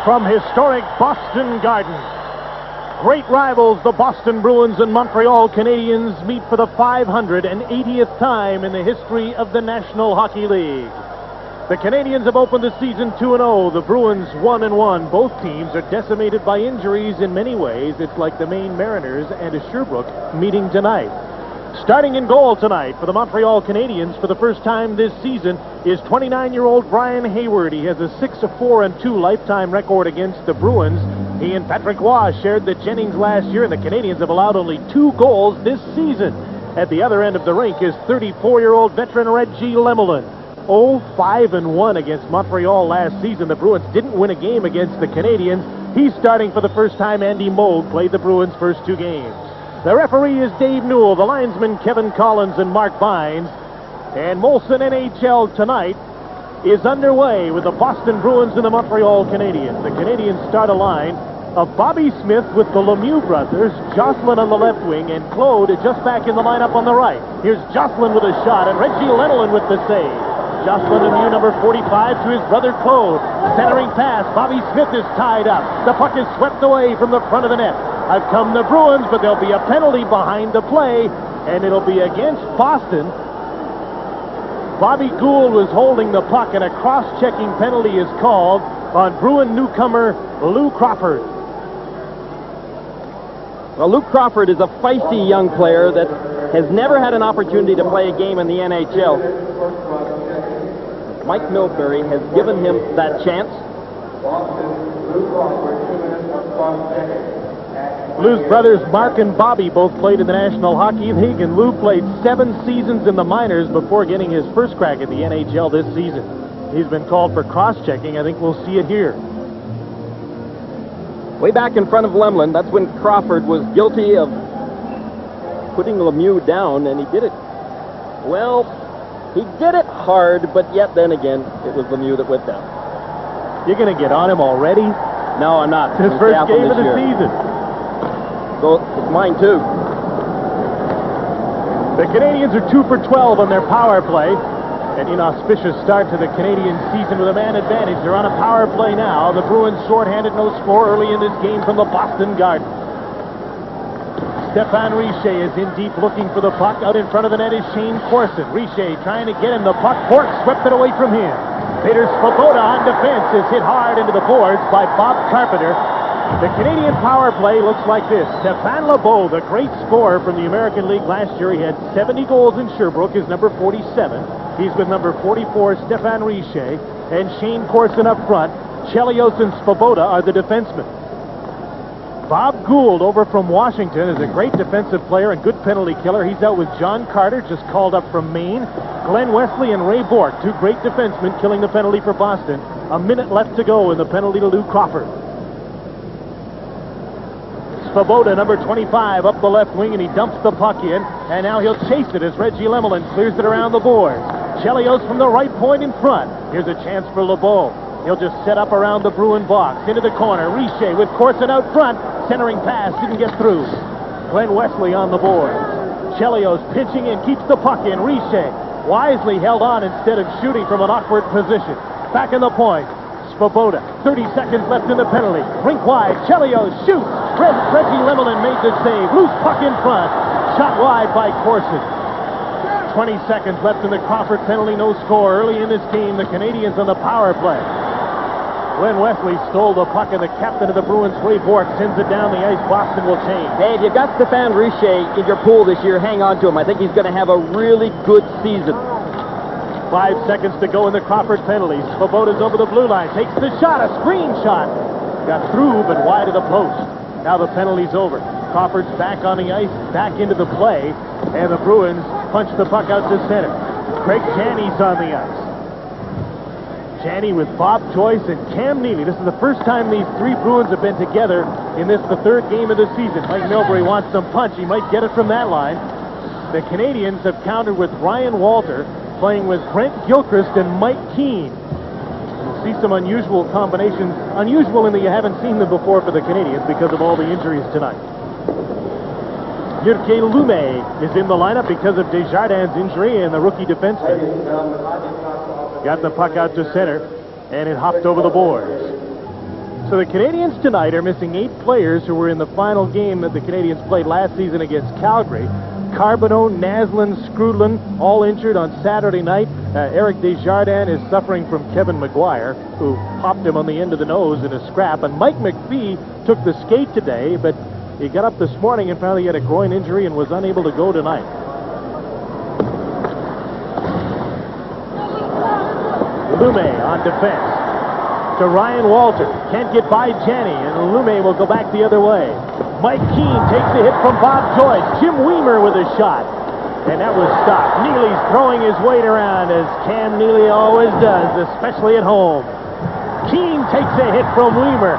from historic Boston Garden. Great rivals, the Boston Bruins and Montreal Canadiens, meet for the 580th time in the history of the National Hockey League. The Canadiens have opened the season 2-0, the Bruins 1-1. Both teams are decimated by injuries in many ways. It's like the Maine Mariners and a Sherbrooke meeting tonight. Starting in goal tonight for the Montreal Canadiens for the first time this season is 29-year-old Brian Hayward. He has a 6-4-2 lifetime record against the Bruins. He and Patrick Roy shared the Jennings last year, and the Canadiens have allowed only 2 goals this season. At the other end of the rink is 34-year-old veteran Reggie Lemelin. 0-5-1 against Montreal last season. The Bruins didn't win a game against the Canadiens. He's starting for the first time. Andy Moog played the Bruins' first 2 games. The referee is Dave Newell, the linesmen Kevin Collins and Mark Vines. And Molson NHL tonight is underway with the Boston Bruins and the Montreal Canadiens. The Canadiens start a line of Bobby Smith with the Lemieux brothers, Jocelyn on the left wing, and Claude just back in the lineup on the right. Here's Jocelyn with a shot, and Reggie Lemelin with the save. Jocelyn Lemieux, number 45, to his brother Claude. Centering pass, Bobby Smith is tied up. The puck is swept away from the front of the net. I've come the Bruins, but there'll be a penalty behind the play, and it'll be against Boston. Bobby Gould was holding the puck, and a cross-checking penalty is called on Bruin newcomer Lou Crawford. Well, Luke Crawford is a feisty young player that has never had an opportunity to play a game in the NHL. Mike Milbury has given him that chance. Lou's brothers Mark and Bobby both played in the National Hockey League, and Lou played 7 seasons in the minors before getting his first crack at the NHL this season. He's been called for cross-checking. I think we'll see it here. Way back in front of Lemelin, that's when Crawford was guilty of putting Lemieux down, and he did it. Well, he did it hard, but yet then again, it was Lemieux that went down. You're going to get on him already? No, I'm not. His first game of the season. So it's mine too. The Canadiens are 2 for 12 on their power play. An inauspicious start to the Canadian season with a man advantage. They're on a power play now. The Bruins shorthanded, no score early in this game from the Boston Garden. Stéphane Richer is in deep looking for the puck. Out in front of the net is Shane Corson. Richer trying to get him the puck. Bork swept it away from him. Peter Svoboda on defense is hit hard into the boards by Bob Carpenter. The Canadian power play looks like this. Stéphane Lebeau, the great scorer from the American League last year. He had 70 goals in Sherbrooke, is number 47. He's with number 44, Stéphane Richer, and Shane Corson up front. Chelios and Svoboda are the defensemen. Bob Gould over from Washington is a great defensive player and good penalty killer. He's out with John Carter, just called up from Maine. Glenn Wesley and Ray Bork, 2 great defensemen, killing the penalty for Boston. A minute left to go in the penalty to Lou Crawford. Svoboda, number 25, up the left wing, and he dumps the puck in, and now he'll chase it as Reggie Lemelin clears it around the boards. Chelios from the right point in front. Here's a chance for Lebeau. He'll just set up around the Bruin box. Into the corner. Richer with Corson out front. Centering pass didn't get through. Glenn Wesley on the boards. Chelios pitching in, keeps the puck in. Richer wisely held on instead of shooting from an awkward position. Back in the point. Svoboda. 30 seconds left in the penalty. Rink wide. Chelios shoots. Reggie Lemelin made the save. Loose puck in front. Shot wide by Corson. 20 seconds left in the Crawford penalty. No score early in this game. The Canadiens on the power play. Glenn Wesley stole the puck, and the captain of the Bruins, Ray Bork, sends it down the ice. Boston will change. Hey, if you've got Stéphane Richer in your pool this year, hang on to him. I think he's going to have a really good season. 5 seconds to go in the Crawford penalties. Svoboda's over the blue line. Takes the shot. A screen shot. Got through, but wide of the post. Now the penalty's over. Crawford's back on the ice, back into the play, and the Bruins punch the puck out to center. Craig Janney's on the ice. Janney with Bob Joyce and Cam Neely. This is the first time these 3 Bruins have been together in this, the 3rd game of the season. Mike Milbury wants some punch. He might get it from that line. The Canadiens have countered with Ryan Walter, playing with Brent Gilchrist and Mike Keane. You'll see some unusual combinations, unusual in that you haven't seen them before for the Canadiens because of all the injuries tonight. Jurke Lume is in the lineup because of Desjardins' injury, and the rookie defenseman got the puck out to center, and it hopped over the boards. So the Canadiens tonight are missing 8 players who were in the final game that the Canadiens played last season against Calgary. Carbonneau, Naslund, Skrudland, all injured on Saturday night. Eric Desjardins is suffering from Kevin Maguire, who popped him on the end of the nose in a scrap. And Mike McPhee took the skate today, but he got up this morning and found he had a groin injury and was unable to go tonight. Lume on defense to Ryan Walter. Can't get by Janney, and Lume will go back the other way. Mike Keane takes a hit from Bob Joyce. Jim Weimer with a shot. And that was stopped. Neely's throwing his weight around, as Cam Neely always does, especially at home. Keane takes a hit from Weimer.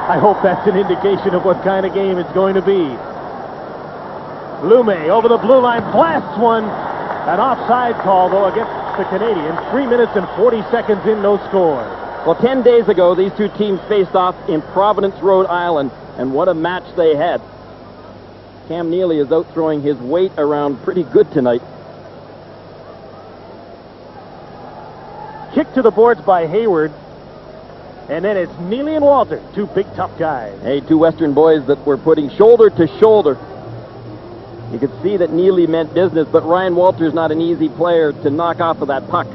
I hope that's an indication of what kind of game it's going to be. Lume over the blue line, blasts one. An offside call, though, against the Canadiens. 3 minutes and 40 seconds in, no score. Well, 10 days ago, these two teams faced off in Providence, Rhode Island, and what a match they had. Cam Neely is out throwing his weight around pretty good tonight. Kick to the boards by Hayward, and then it's Neely and Walter, two big, tough guys. Hey, two Western boys that were putting shoulder to shoulder. You could see that Neely meant business, but Ryan Walter's not an easy player to knock off of that puck.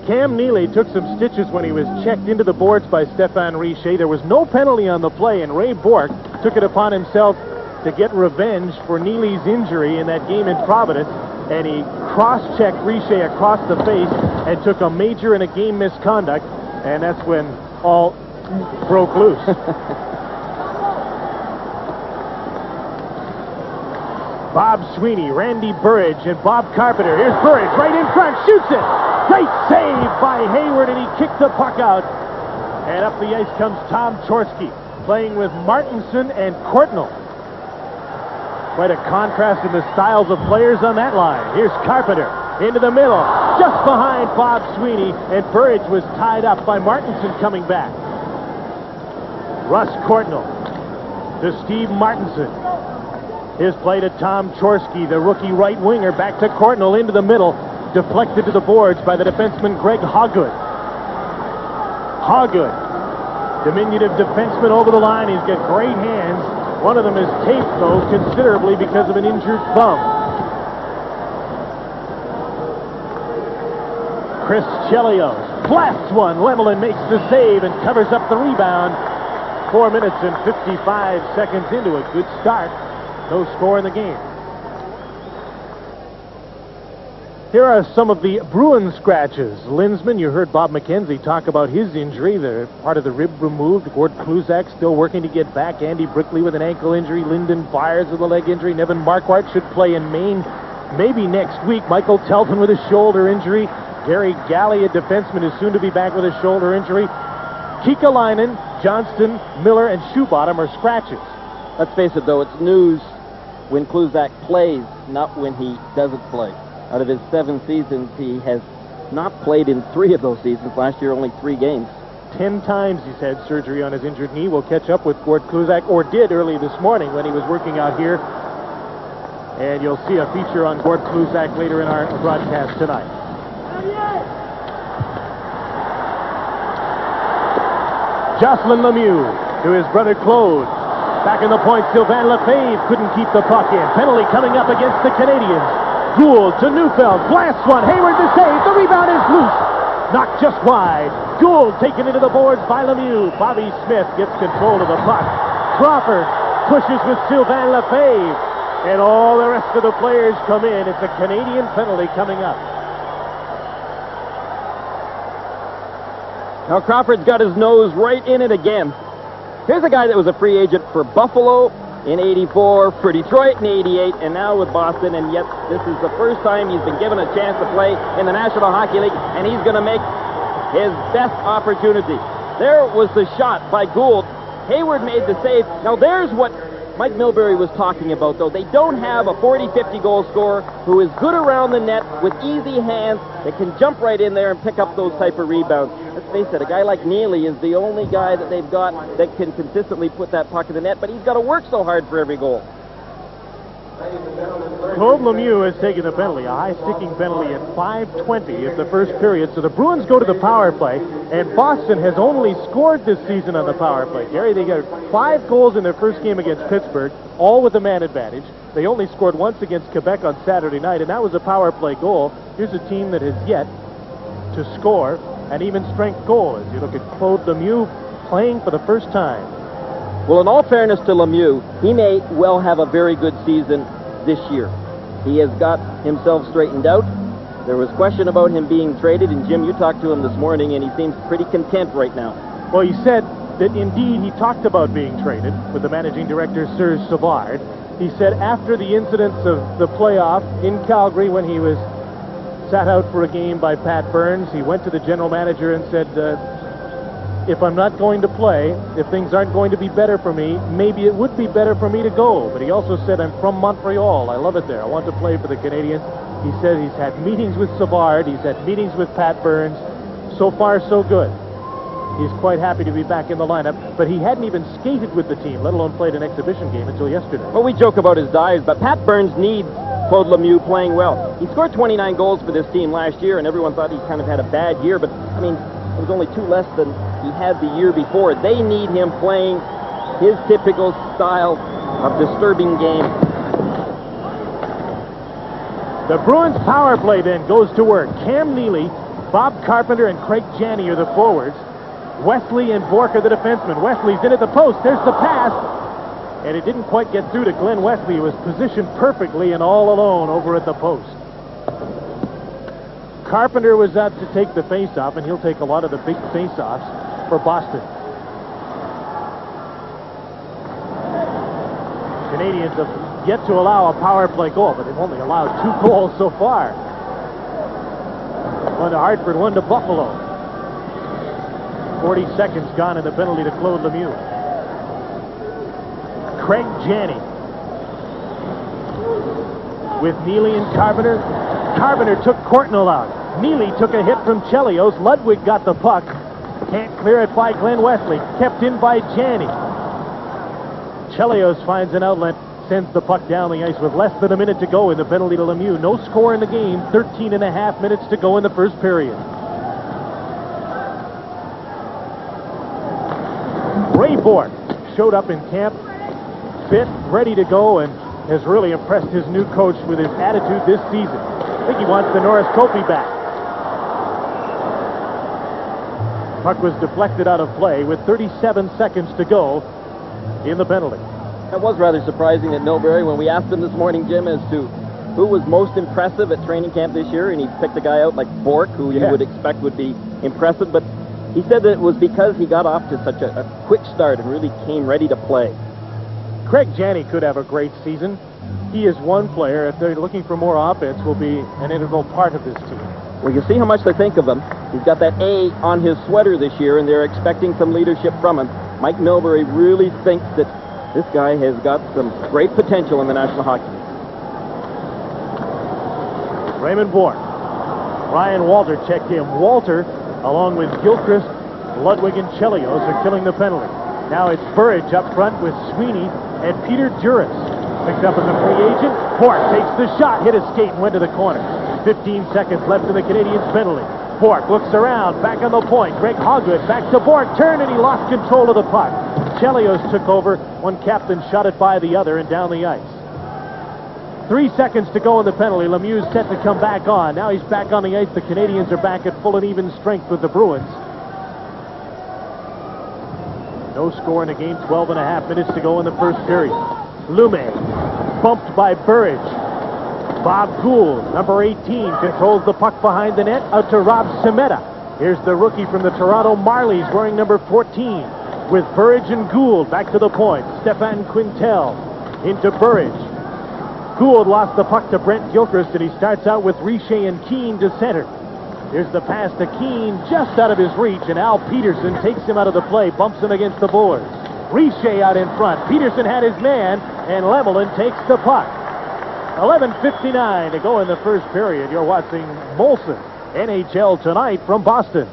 Cam Neely took some stitches when he was checked into the boards by Stéphane Richer. There was no penalty on the play, and Ray Bourque took it upon himself to get revenge for Neely's injury in that game in Providence, and he cross-checked Richer across the face and took a major and a game misconduct, and that's when all broke loose. Bob Sweeney, Randy Burridge, and Bob Carpenter. Here's Burridge right in front, shoots it! Great save by Hayward, and he kicked the puck out. And up the ice comes Tom Chorsky, playing with Martinson and Courtnall. Quite a contrast in the styles of players on that line. Here's Carpenter into the middle, just behind Bob Sweeney, and Burridge was tied up by Martinson coming back. Russ Courtnall to Steve Martinson. His play to Tom Chorsky, the rookie right winger, back to Courtnall into the middle, deflected to the boards by the defenseman Greg Hawgood. Hawgood, diminutive defenseman over the line. He's got great hands. One of them is taped, though, considerably because of an injured thumb. Chris Chelios blasts one. Lemelin makes the save and covers up the rebound. 4 minutes and 55 seconds into a good start. No score in the game. Here are some of the Bruins scratches. Linsman, you heard Bob McKenzie talk about his injury, the part of the rib removed. Gord Kluzak still working to get back. Andy Brickley with an ankle injury. Lyndon Byers with a leg injury. Nevin Marquardt should play in Maine maybe next week. Michael Telton with a shoulder injury. Gary Galley, a defenseman, is soon to be back with a shoulder injury. Kekalainen, Johnston, Miller, and Shoebottom are scratches. Let's face it, though, it's news when Kluzak plays, not when he doesn't play. Out of his 7 seasons, he has not played in 3 of those seasons. Last year, only 3 games. 10 times he's had surgery on his injured knee. We'll catch up with Gord Kluzak, or did early this morning when he was working out here. And you'll see a feature on Gord Kluzak later in our broadcast tonight. Jocelyn Lemieux to his brother Claude. Back in the point, Sylvain Lefebvre couldn't keep the puck in. Penalty coming up against the Canadiens. Gould to Neufeld, blasts one. Hayward the save. The rebound is loose. Knocked just wide. Gould taken into the boards by Lemieux. Bobby Smith gets control of the puck. Crawford pushes with Sylvain Lefebvre. And all the rest of the players come in. It's a Canadian penalty coming up. Now Crawford's got his nose right in it again. Here's a guy that was a free agent for Buffalo in '84, for Detroit in '88, and now with Boston, and yet this is the first time he's been given a chance to play in the National Hockey League, and he's going to make his best opportunity. There was the shot by Gould. Hayward made the save. Now there's what Mike Milbury was talking about, though. They don't have a 40-50 goal scorer who is good around the net with easy hands that can jump right in there and pick up those type of rebounds. Let's face it, a guy like Neely is the only guy that they've got that can consistently put that puck in the net, but he's got to work so hard for every goal. Claude Lemieux has taken the penalty, a high-sticking penalty at 5:20 of the first period. So the Bruins go to the power play, and Boston has only scored this season on the power play. Gary, they got 5 goals in their first game against Pittsburgh, all with a man advantage. They only scored once against Quebec on Saturday night, and that was a power play goal. Here's a team that has yet to score an even-strength goal as you look at Claude Lemieux playing for the first time. Well, in all fairness to Lemieux, he may well have a very good season this year. He has got himself straightened out. There was question about him being traded, and Jim, you talked to him this morning, and he seems pretty content right now. Well, he said that indeed he talked about being traded with the managing director, Serge Savard. He said after the incidents of the playoff in Calgary when he was sat out for a game by Pat Burns, he went to the general manager and said, if I'm not going to play, if things aren't going to be better for me, maybe it would be better for me to go. But he also said, I'm from Montreal. I love it there. I want to play for the Canadiens. He said he's had meetings with Savard. He's had meetings with Pat Burns. So far, so good. He's quite happy to be back in the lineup, but he hadn't even skated with the team, let alone played an exhibition game until yesterday. Well, we joke about his dives, but Pat Burns needs Claude Lemieux playing well. He scored 29 goals for this team last year, and everyone thought he kind of had a bad year, but, I mean, it was only 2 less than he had the year before. They need him playing his typical style of disturbing game. The Bruins power play then goes to work. Cam Neely, Bob Carpenter, and Craig Janney are the forwards. Wesley and Bork are the defensemen. Wesley's in at the post. There's the pass. And it didn't quite get through to Glenn Wesley, who was positioned perfectly and all alone over at the post. Carpenter was out to take the face-off, and he'll take a lot of the big face-offs for Boston. Canadians have yet to allow a power play goal, but they've only allowed 2 goals so far. One to Hartford, one to Buffalo. 40 seconds gone in the penalty to Claude Lemieux. Craig Janney with Neely and Carpenter. Carpenter took Courtnall out. Neely took a hit from Chelios. Ludwig got the puck. Can't clear it by Glenn Wesley. Kept in by Janney. Chelios finds an outlet, sends the puck down the ice with less than a minute to go in the penalty to Lemieux. No score in the game. 13 and a half minutes to go in the first period. Ray Bork showed up in camp, fit, ready to go, and has really impressed his new coach with his attitude this season. I think he wants the Norris Trophy back. Puck was deflected out of play with 37 seconds to go in the penalty. That was rather surprising at Millbury when we asked him this morning, Jim, as to who was most impressive at training camp this year, and he picked a guy out like Bork, who you would expect would be impressive, but he said that it was because he got off to such a quick start and really came ready to play. Craig Janney could have a great season. He is one player, if they're looking for more offense, will be an integral part of this team. Well, you see how much they think of him. He's got that A on his sweater this year, and they're expecting some leadership from him. Mike Millbury really thinks that this guy has got some great potential in the National Hockey League. Raymond Bork. Ryan Walter checked in. Walter, along with Gilchrist, Ludwig, and Chelios, are killing the penalty. Now it's Burridge up front with Sweeney and Peter Juris. Picked up as a free agent. Bork takes the shot, hit his skate, and went to the corner. 15 seconds left in the Canadiens' penalty. Bork looks around, back on the point. Greg Hoggood back to Bork, turned, and he lost control of the puck. Chelios took over. One captain shot it by the other and down the ice. 3 seconds to go in the penalty. Lemieux's set to come back on. Now he's back on the ice. The Canadiens are back at full and even strength with the Bruins. No score in the game. 12 and a half minutes to go in the first period. Lume bumped by Burridge. Bob Gould, number 18, controls the puck behind the net, out to Rob Semeta. Here's the rookie from the Toronto Marlies wearing number 14 with Burridge and Gould back to the point. Stefan Quintel into Burridge. Gould lost the puck to Brent Gilchrist, and he starts out with Richer and Keane to center. Here's the pass to Keane, just out of his reach, and Al Peterson takes him out of the play, bumps him against the boards. Richer out in front. Peterson had his man, and Lemelin takes the puck. 11:59 to go in the first period. You're watching Molson, NHL Tonight from Boston.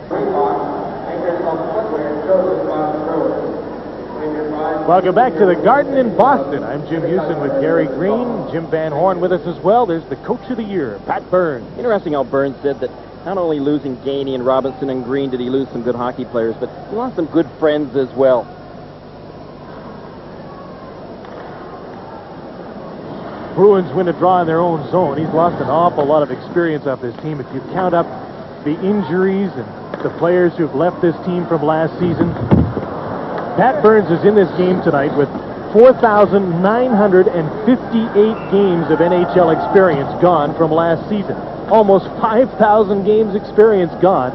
Make yourself footwear, Joseph Boston Bruins. When your Welcome back to the Garden in Boston. I'm Jim Houston with Gary Green. Jim Van Horn with us as well. There's the Coach of the Year, Pat Burns. Interesting how Burns said that not only losing Gainey and Robinson and Green did he lose some good hockey players, but he lost some good friends as well. Bruins win a draw in their own zone. He's lost an awful lot of experience off this team. If you count up the injuries and the players who've left this team from last season, Pat Burns is in this game tonight with 4,958 games of NHL experience gone from last season. Almost 5,000 games experience gone.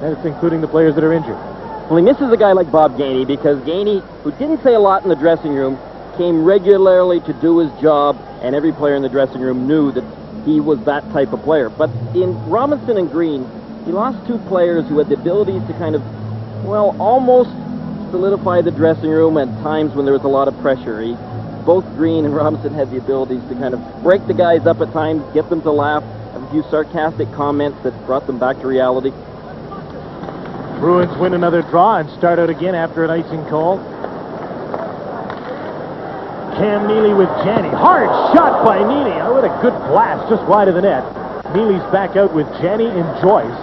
That's including the players that are injured. Well, he misses a guy like Bob Gainey because Gainey, who didn't say a lot in the dressing room, came regularly to do his job, and every player in the dressing room knew that he was that type of player. But in Robinson and Green, he lost two players who had the abilities to kind of, well, almost solidify the dressing room at times when there was a lot of pressure. Both Green and Robinson had the abilities to kind of break the guys up at times, get them to laugh, have a few sarcastic comments that brought them back to reality. Bruins win another draw and start out again after an icing call. Cam Neely with Janney. Hard shot by Neely. Oh, what a good blast just wide of the net. Neely's back out with Janney and Joyce.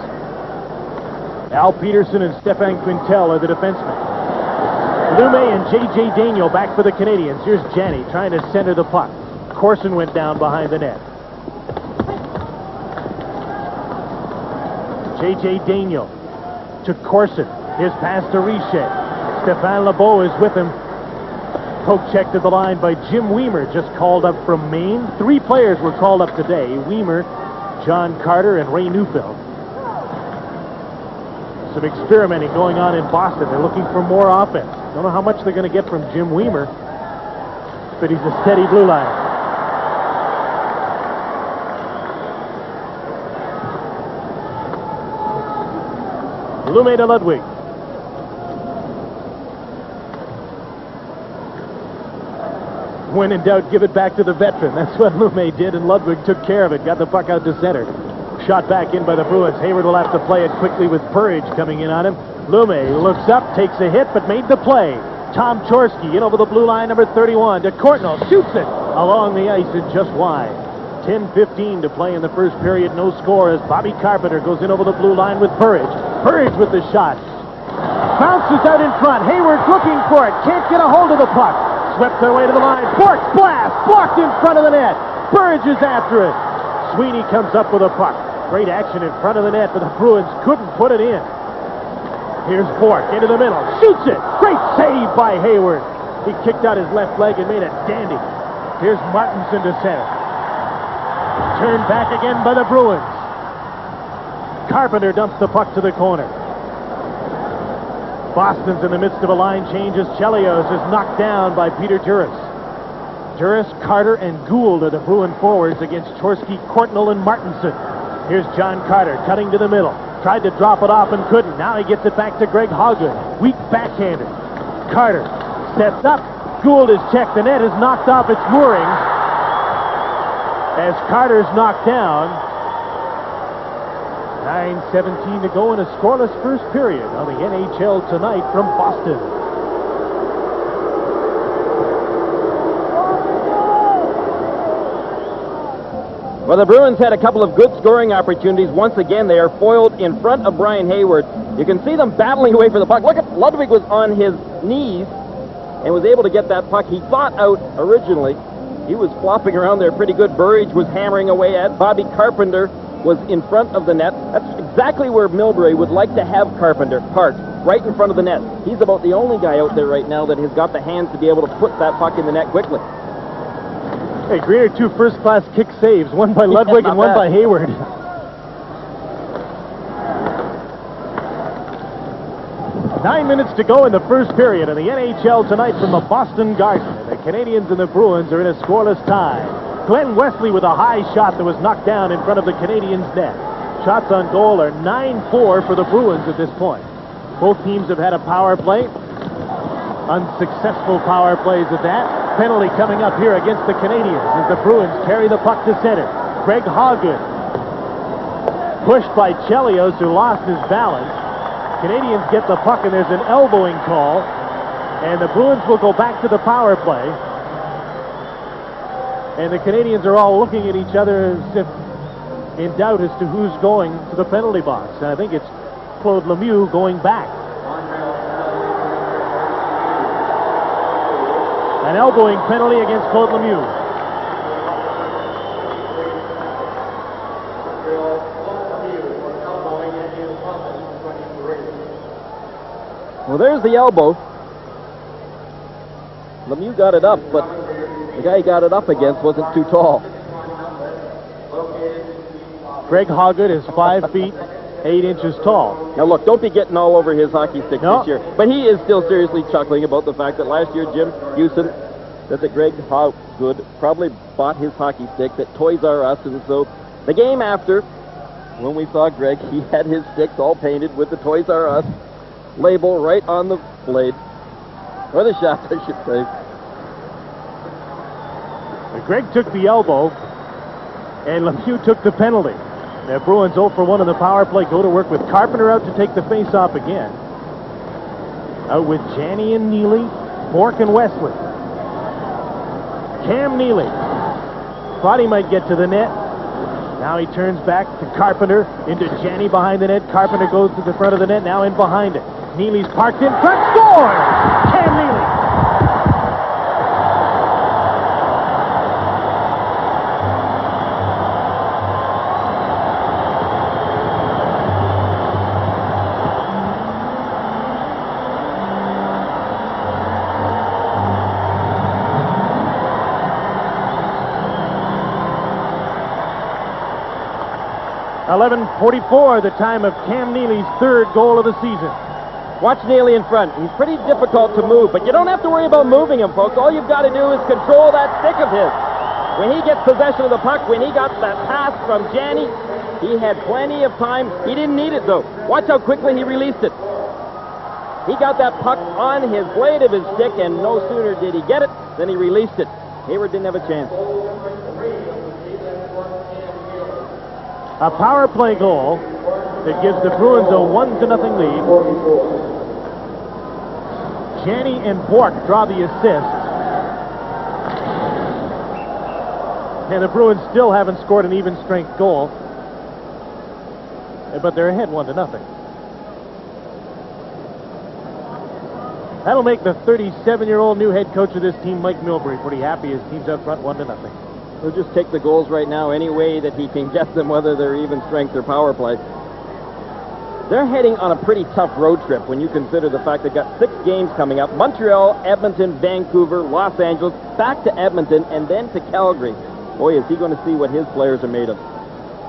Al Peterson and Stefan Quintel are the defensemen. Lume and J.J. Daniel back for the Canadiens. Here's Janney trying to center the puck. Corson went down behind the net. J.J. Daniel to Corson. His pass to Richer. Stéphane Lebeau is with him. Poke check to the line by Jim Weimer, just called up from Maine. 3 players were called up today. Weimer, John Carter, and Ray Neufeld. Some experimenting going on in Boston. They're looking for more offense. Don't know how much they're going to get from Jim Weimer, but he's a steady blue line. Lume to Ludwig. When in doubt, give it back to the veteran. That's what Lume did, and Ludwig took care of it. Got the puck out to center. Shot back in by the Bruins. Hayward will have to play it quickly with Burridge coming in on him. Lume looks up, takes a hit, but made the play. Tom Chorsky in over the blue line, number 31, to Courtnall. Shoots it along the ice and just wide. 10:15 to play in the first period. No score as Bobby Carpenter goes in over the blue line with Burridge. Burridge with the shot. Bounces out in front. Hayward's looking for it. Can't get a hold of the puck. Swept their way to the line. Bork blast. Blocked in front of the net. Burridge is after it. Sweeney comes up with a puck. Great action in front of the net, but the Bruins couldn't put it in. Here's Bork into the middle. Shoots it. Great save by Hayward. He kicked out his left leg and made a dandy. Here's Martinson to center. Turned back again by the Bruins. Carpenter dumps the puck to the corner. Boston's in the midst of a line change as Chelios is knocked down by Peter Juris. Juris, Carter, and Gould are the Bruin forwards against Chorsky, Courtnall, and Martinson. Here's John Carter cutting to the middle. Tried to drop it off and couldn't. Now he gets it back to Greg Hoggood. Weak backhander. Carter steps up. Gould is checked. The net is knocked off its moorings as Carter's knocked down. 9:17 to go in a scoreless first period on the NHL tonight from Boston. Well, the Bruins had a couple of good scoring opportunities. Once again, they are foiled in front of Brian Hayward. You can see them battling away for the puck. Look at Ludwig was on his knees and was able to get that puck. He thought out originally. He was flopping around there pretty good. Burridge was hammering away at. Bobby Carpenter was in front of the net. That's exactly where Milbury would like to have Carpenter parked, right in front of the net. He's about the only guy out there right now that has got the hands to be able to put that puck in the net quickly. Hey, Greener, 2 first-class kick saves, one by Ludwig and one by Hayward. 9 minutes to go in the first period of the NHL tonight from the Boston Garden. The Canadiens and the Bruins are in a scoreless tie. Glenn Wesley with a high shot that was knocked down in front of the Canadiens' net. Shots on goal are 9-4 for the Bruins at this point. Both teams have had a power play. Unsuccessful power plays at that. Penalty coming up here against the Canadiens as the Bruins carry the puck to center. Greg Hoggood pushed by Chelios, who lost his balance. Canadiens get the puck and there's an elbowing call. And the Bruins will go back to the power play. And the Canadiens are all looking at each other as if in doubt as to who's going to the penalty box. And I think it's Claude Lemieux going back. An elbowing penalty against Claude Lemieux. Well, there's the elbow. Lemieux got it up, but the guy he got it up against wasn't too tall. Greg Hoggett is 5 feet 8 inches tall. Now look, don't be getting all over his hockey stick No. this year. But he is still seriously chuckling about the fact that last year Jim Houston said that Greg Hoggett probably bought his hockey sticks at Toys R Us, and so the game after, when we saw Greg, he had his sticks all painted with the Toys R Us label right on the blade, or the shaft, I should say. Greg took the elbow, and Lemieux took the penalty. The Bruins 0 for 1 on the power play. Go to work with Carpenter out to take the face-off again. Out with Janney and Neely, Bourque and Wesley. Cam Neely thought he might get to the net. Now he turns back to Carpenter, into Janney behind the net. Carpenter goes to the front of the net, now in behind it. Neely's parked in front, scores! Cam Neely. .11:44, the time of Cam Neely's 3rd goal of the season. Watch Neely in front. He's pretty difficult to move, but you don't have to worry about moving him, folks. All you've got to do is control that stick of his. When he gets possession of the puck, when he got that pass from Janney, he had plenty of time. He didn't need it, though. Watch how quickly he released it. He got that puck on his blade of his stick, and no sooner did he get it than he released it. Hayward didn't have a chance. A power play goal that gives the Bruins a 1-0 lead. Janney and Bourque draw the assist. And the Bruins still haven't scored an even strength goal. But they're ahead 1-0. That'll make the 37-year-old new head coach of this team, Mike Milbury, pretty happy. His team's out front 1-0. He'll just take the goals right now any way that he can get them, whether they're even strength or power play. They're heading on a pretty tough road trip when you consider the fact they've got 6 games coming up. Montreal, Edmonton, Vancouver, Los Angeles, back to Edmonton, and then to Calgary. Boy, is he going to see what his players are made of.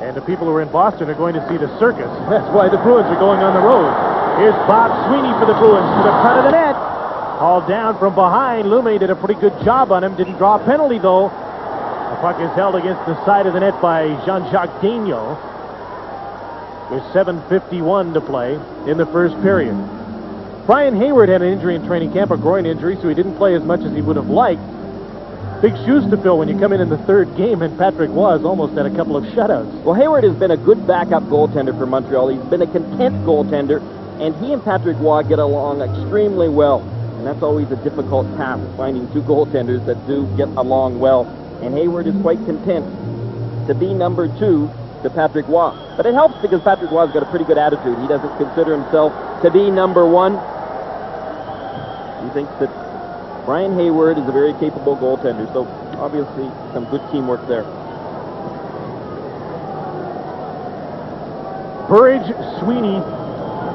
And the people who are in Boston are going to see the circus. That's why the Bruins are going on the road. Here's Bob Sweeney for the Bruins to the front of the net. Hauled down from behind. Lume did a pretty good job on him. Didn't draw a penalty, though. The puck is held against the side of the net by Jean-Jacques Daigneault. There's 7:51 to play in the first period. Brian Hayward had an injury in training camp, a groin injury, so he didn't play as much as he would have liked. Big shoes to fill when you come in the 3rd game, and Patrick was almost had a couple of shutouts. Well, Hayward has been a good backup goaltender for Montreal. He's been a content goaltender, and he and Patrick Waugh get along extremely well. And that's always a difficult task, finding 2 goaltenders that do get along well. And Hayward is quite content to be number 2 to Patrick Waugh. But it helps because Patrick Waugh's got a pretty good attitude. He doesn't consider himself to be number 1. He thinks that Brian Hayward is a very capable goaltender, so obviously some good teamwork there. Burridge, Sweeney,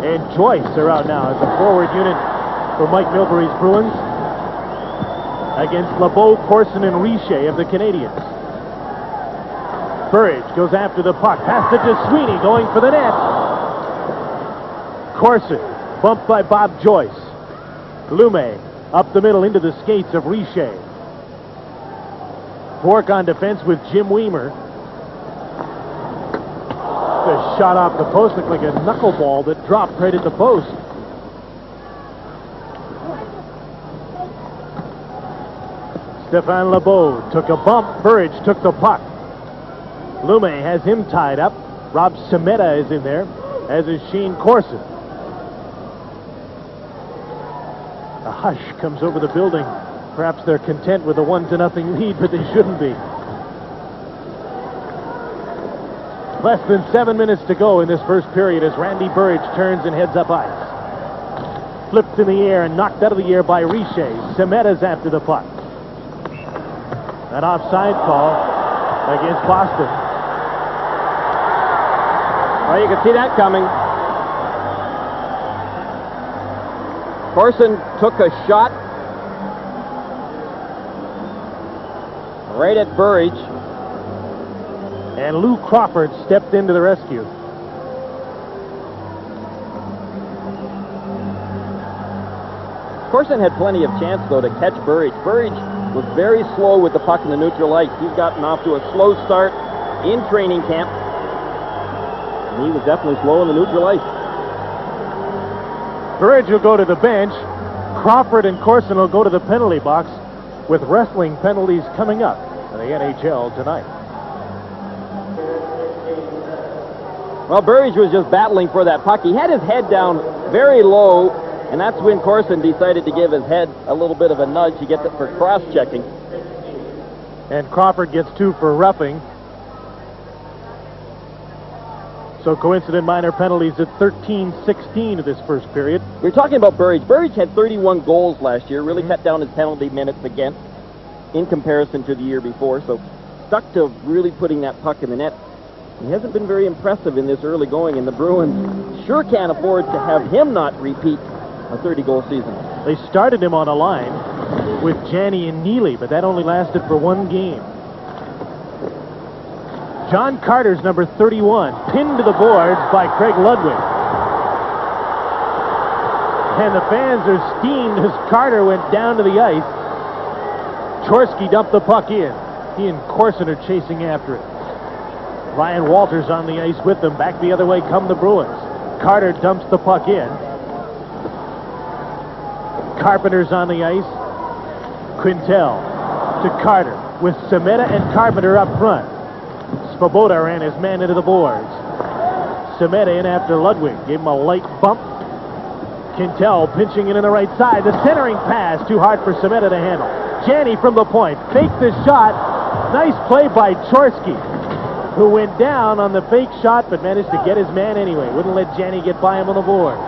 and Joyce are out now as a forward unit for Mike Milbury's Bruins against LeBeau, Corson, and Richer of the Canadiens. Burridge goes after the puck. Passed it to Sweeney, going for the net. Corson, bumped by Bob Joyce. Lume, up the middle into the skates of Richer. Bourque on defense with Jim Weimer. The shot off the post looked like a knuckleball that dropped right at the post. Stéphane LeBeau took a bump. Burridge took the puck. Lume has him tied up. Rob Semeta is in there, as is Shane Corson. A hush comes over the building. Perhaps they're content with a 1-0 lead, but they shouldn't be. Less than 7 minutes to go in this first period as Randy Burridge turns and heads up ice. Flipped in the air and knocked out of the air by Richer. Semeta's after the puck. An offside call against Boston. Well, you can see that coming. Corson took a shot right at Burridge. And Lou Crawford stepped into the rescue. Corson had plenty of chance, though, to catch Burridge. Burridge was very slow with the puck in the neutral ice. He's gotten off to a slow start in training camp. And he was definitely slow in the neutral ice. Burridge will go to the bench. Crawford and Corson will go to the penalty box, with wrestling penalties coming up in the NHL tonight. Well, Burridge was just battling for that puck. He had his head down very low, and that's when Corson decided to give his head a little bit of a nudge. He gets it for cross-checking. And Crawford gets 2 for roughing. So coincident minor penalties at 13-16 of this first period. We're talking about Burridge. Burridge had 31 goals last year, really cut down his penalty minutes again in comparison to the year before, so stuck to really putting that puck in the net. He hasn't been very impressive in this early going, and the Bruins sure can't afford to have him not repeat a 30-goal season. They started him on a line with Janney and Neely, but that only lasted for 1 game. John Carter's number 31, pinned to the boards by Craig Ludwig. And the fans are steamed as Carter went down to the ice. Chorsky dumped the puck in. He and Corson are chasing after it. Ryan Walters on the ice with them. Back the other way come the Bruins. Carter dumps the puck in. Carpenter's on the ice. Quintel to Carter with Semeta and Carpenter up front. Svoboda ran his man into the boards. Semeta in after Ludwig. Gave him a light bump. Quintel pinching it in the right side. The centering pass too hard for Semeta to handle. Janney from the point. Faked the shot. Nice play by Chorsky, who went down on the fake shot but managed to get his man anyway. Wouldn't let Janney get by him on the board.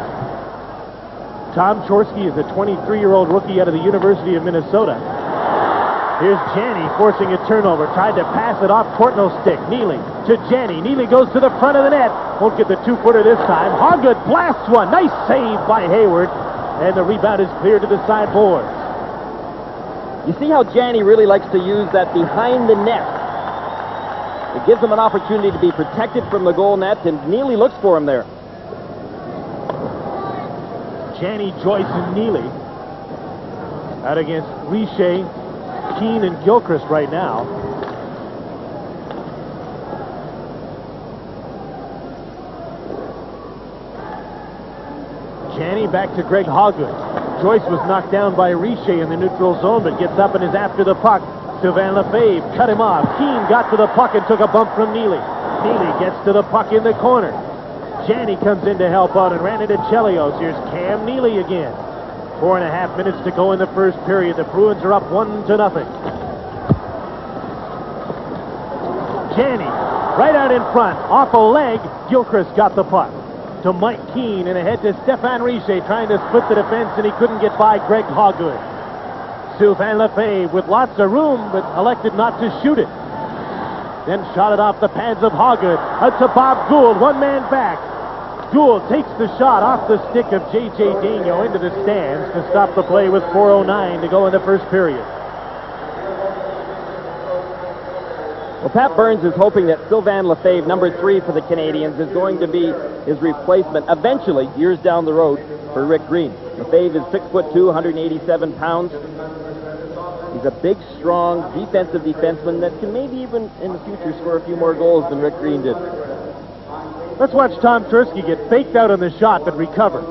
Tom Chorsky is a 23-year-old rookie out of the University of Minnesota. Here's Janney forcing a turnover. Tried to pass it off Courtnall's stick. Neely to Janney. Neely goes to the front of the net. Won't get the 2-footer this time. Hoggood blasts one. Nice save by Hayward. And the rebound is cleared to the sideboards. You see how Janney really likes to use that behind the net. It gives him an opportunity to be protected from the goal net, and Neely looks for him there. Janney, Joyce, and Neely out against Richer, Keane, and Gilchrist right now. Janney back to Greg Hoggood. Joyce was knocked down by Richer in the neutral zone, but gets up and is after the puck. Sylvain Lefebvre cut him off. Keane got to the puck and took a bump from Neely. Neely gets to the puck in the corner. Janney comes in to help out and ran into Chelios. Here's Cam Neely again. 4.5 minutes to go in the first period. The Bruins are up 1-0. Janney right out in front. Off a leg, Gilchrist got the puck to Mike Keane and ahead to Stéphane Richer, trying to split the defense, and he couldn't get by Greg Hoggood. Sylvain Lefebvre with lots of room, but elected not to shoot it. Then shot it off the pads of Hoggood. Out to Bob Gould, 1 man back. Gould takes the shot off the stick of J.J. Daigneault into the stands to stop the play with 4:09 to go in the first period. Well, Pat Burns is hoping that Sylvain Lefebvre, number 3 for the Canadiens, is going to be his replacement eventually, years down the road, for Rick Green. Lefebvre is 6'2", 187 pounds. He's a big, strong, defensive defenseman that can maybe even in the future score a few more goals than Rick Green did. Let's watch Tom Chorsky get faked out on the shot but recover.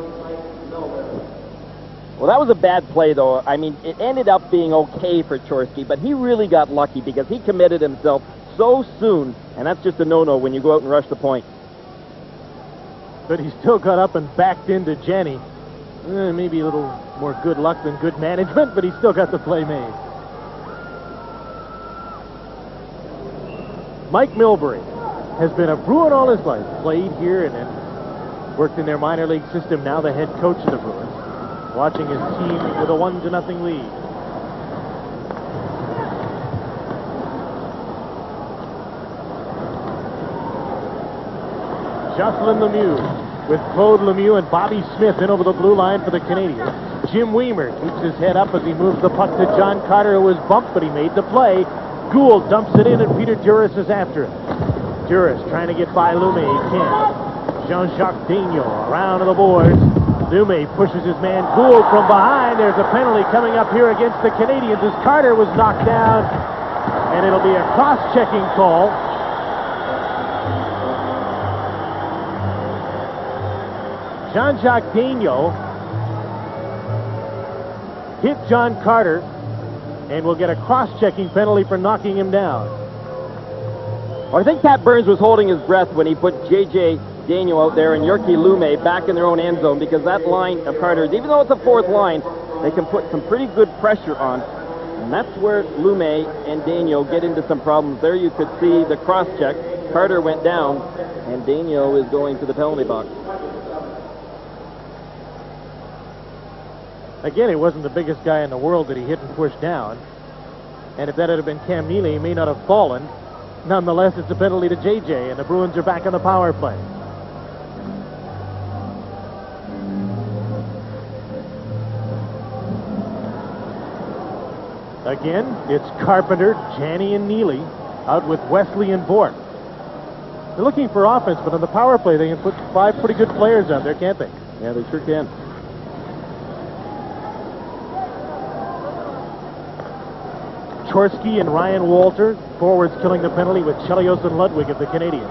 Well, that was a bad play, though. I mean, it ended up being okay for Chorsky, but he really got lucky because he committed himself so soon, and that's just a no-no when you go out and rush the point. But he still got up and backed into Janney. Maybe a little more good luck than good management, but he still got the play made. Mike Milbury has been a Bruin all his life. Played here and then worked in their minor league system. Now the head coach of the Bruins. Watching his team with a 1-0 lead. Jocelyn Lemieux with Claude Lemieux and Bobby Smith in over the blue line for the Canadiens. Jim Weimer keeps his head up as he moves the puck to John Carter, who was bumped, but he made the play. Gould dumps it in, and Peter Duras is after it. Duras trying to get by Lume. He can't. Jean-Jacques Daigneault around to the boards. Lume pushes his man Gould from behind. There's a penalty coming up here against the Canadiens as Carter was knocked down, and it'll be a cross-checking call. Jean-Jacques Daigneault hit John Carter and will get a cross-checking penalty for knocking him down. Well, I think Pat Burns was holding his breath when he put J.J. Daigneault out there and Jyrki Lume back in their own end zone, because that line of Carter's, even though it's a fourth line, they can put some pretty good pressure on. And that's where Lume and Daigneault get into some problems. There you could see the cross-check. Carter went down, and Daigneault is going to the penalty box. Again, it wasn't the biggest guy in the world that he hit and pushed down. And if that had been Cam Neely, he may not have fallen. Nonetheless, it's a penalty to JJ, and the Bruins are back on the power play. Again, it's Carpenter, Janney, and Neely out with Wesley and Bourque. They're looking for offense, but on the power play, they can put 5 pretty good players out there, can't they? Yeah, they sure can. Chorsky and Ryan Walter, forwards killing the penalty with Chelios and Ludwig of the Canadiens.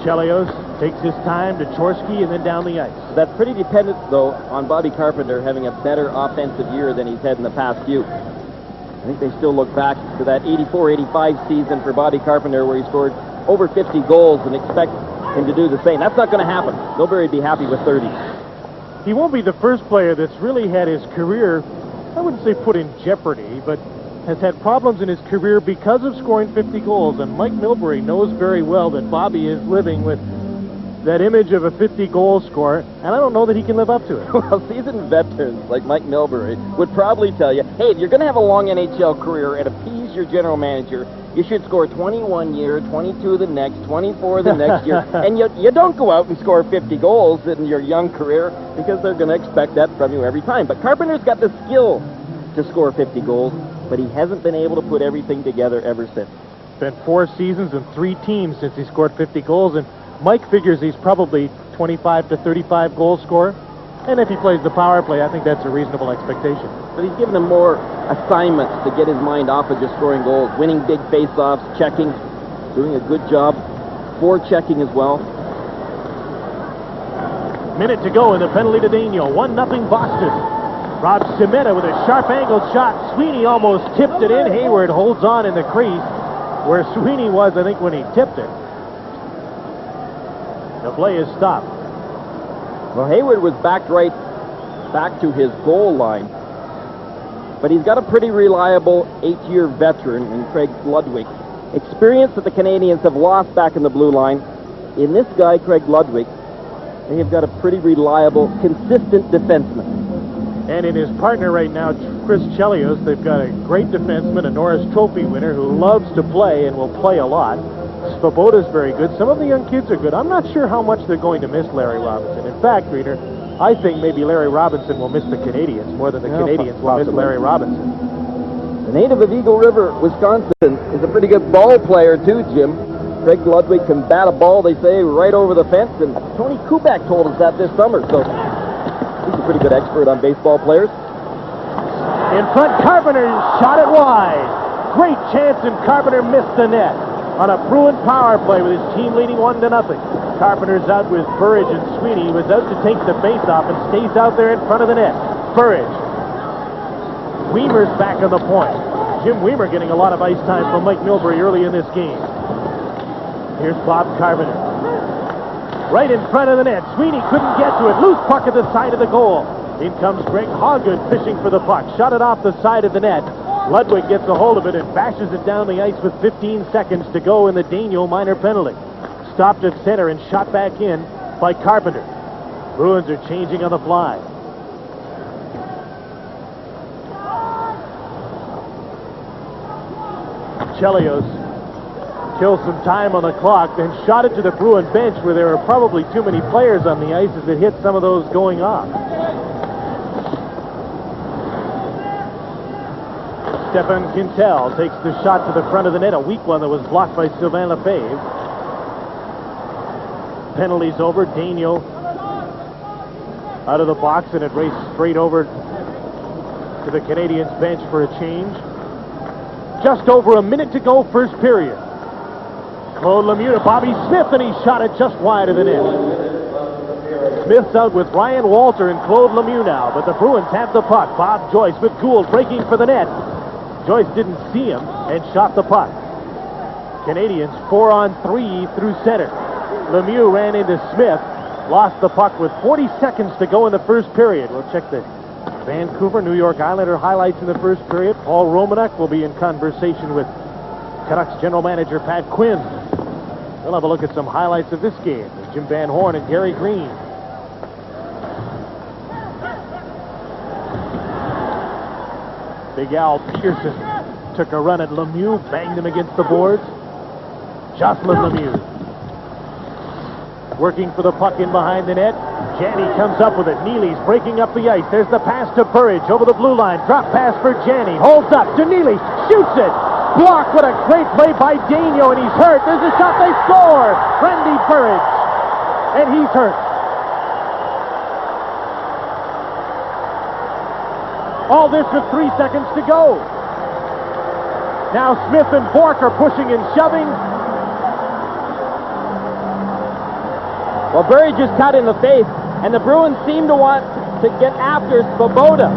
Chelios takes his time to Chorsky and then down the ice. That's pretty dependent, though, on Bobby Carpenter having a better offensive year than he's had in the past few. I think they still look back to that 84-85 season for Bobby Carpenter where he scored over 50 goals and expect him to do the same. That's not going to happen. Nobody'd be happy with 30. He won't be the first player that's really had his career, I wouldn't say put in jeopardy, but has had problems in his career because of scoring 50 goals. And Mike Milbury knows very well that Bobby is living with that image of a 50-goal scorer, and I don't know that he can live up to it. Well, seasoned veterans like Mike Milbury would probably tell you, hey, if you're going to have a long NHL career and appease your general manager, you should score 21 year, 22 the next, 24 the next year, and you don't go out and score 50 goals in your young career because they're going to expect that from you every time. But Carpenter's got the skill to score 50 goals, but he hasn't been able to put everything together ever since. It's been 4 seasons and 3 teams since he scored 50 goals, and Mike figures he's probably 25 to 35 goal scorer. And if he plays the power play, I think that's a reasonable expectation. But he's given him more assignments to get his mind off of just scoring goals, winning big face-offs, checking, doing a good job, forechecking as well. Minute to go in the penalty to Daigneault. 1-0 Boston. Rob Cimetta with a sharp-angled shot. Sweeney almost tipped it in. Hayward holds on in the crease where Sweeney was, I think, when he tipped it. The play is stopped. Well, Hayward was back to his goal line. But he's got a pretty reliable 8-year veteran in Craig Ludwig. Experience that the Canadiens have lost back in the blue line. In this guy, Craig Ludwig, they have got a pretty reliable, consistent defenseman. And in his partner right now, Chris Chelios, they've got a great defenseman, a Norris Trophy winner who loves to play and will play a lot. Svoboda's very good. Some of the young kids are good. I'm not sure how much they're going to miss Larry Robinson. In fact, Reader, I think maybe Larry Robinson will miss the Canadiens more than the Canadiens will miss Larry Robinson. The native of Eagle River, Wisconsin, is a pretty good ball player too, Jim. Craig Ludwig can bat a ball, they say, right over the fence, and Tony Kubak told us that this summer, so he's a pretty good expert on baseball players. In front, Carpenter shot it wide. Great chance, and Carpenter missed the net on a Bruin power play with his team leading 1-0. Carpenter's out with Burridge and Sweeney. He was out to take the face-off and stays out there in front of the net. Burridge. Weimer's back on the point. Jim Weimer getting a lot of ice time from Mike Milbury early in this game. Here's Bob Carpenter. right in front of the net. Sweeney couldn't get to it. Loose puck at the side of the goal. In comes Greg Hawgood fishing for the puck. Shot it off the side of the net. Ludwig gets a hold of it and bashes it down the ice with 15 seconds to go in the Daniel minor penalty. Stopped at center and shot back in by Carpenter. Bruins are changing on the fly. Chelios kills some time on the clock, then shot it to the Bruin bench where there were probably too many players on the ice as it hit some of those going off. Stefan Quintel takes the shot to the front of the net, a weak one that was blocked by Sylvain Lefebvre. Penalties over. Daniel out of the box, and it raced straight over to the Canadiens bench for a change. Just over a minute to go, first period. Claude Lemieux to Bobby Smith, and he shot it just wide of the net. Smith's out with Ryan Walter and Claude Lemieux now, but the Bruins have the puck. Bob Joyce with Gould breaking for the net. Joyce didn't see him and shot the puck. Canadiens 4-on-3 through center. Lemieux ran into Smith, lost the puck with 40 seconds to go in the first period. We'll check the Vancouver, New York Islander highlights in the first period. Paul Romanek will be in conversation with Canucks general manager Pat Quinn. We'll have a look at some highlights of this game with Jim Van Horn and Gary Green. Big Al Peterson took a run at Lemieux, banged him against the boards. Jocelyn Lemieux working for the puck in behind the net. Janney comes up with it. Neely's breaking up the ice. There's the pass to Burridge over the blue line. Drop pass for Janney. Holds up to Neely. Shoots it. Blocked. What a great play by Daniel, and he's hurt. There's a shot. They score. Randy Burridge. And he's hurt. All this with 3 seconds to go. Now Smith and Bourque are pushing and shoving. Well, Burridge is cut in the face, and the Bruins seem to want to get after Svoboda.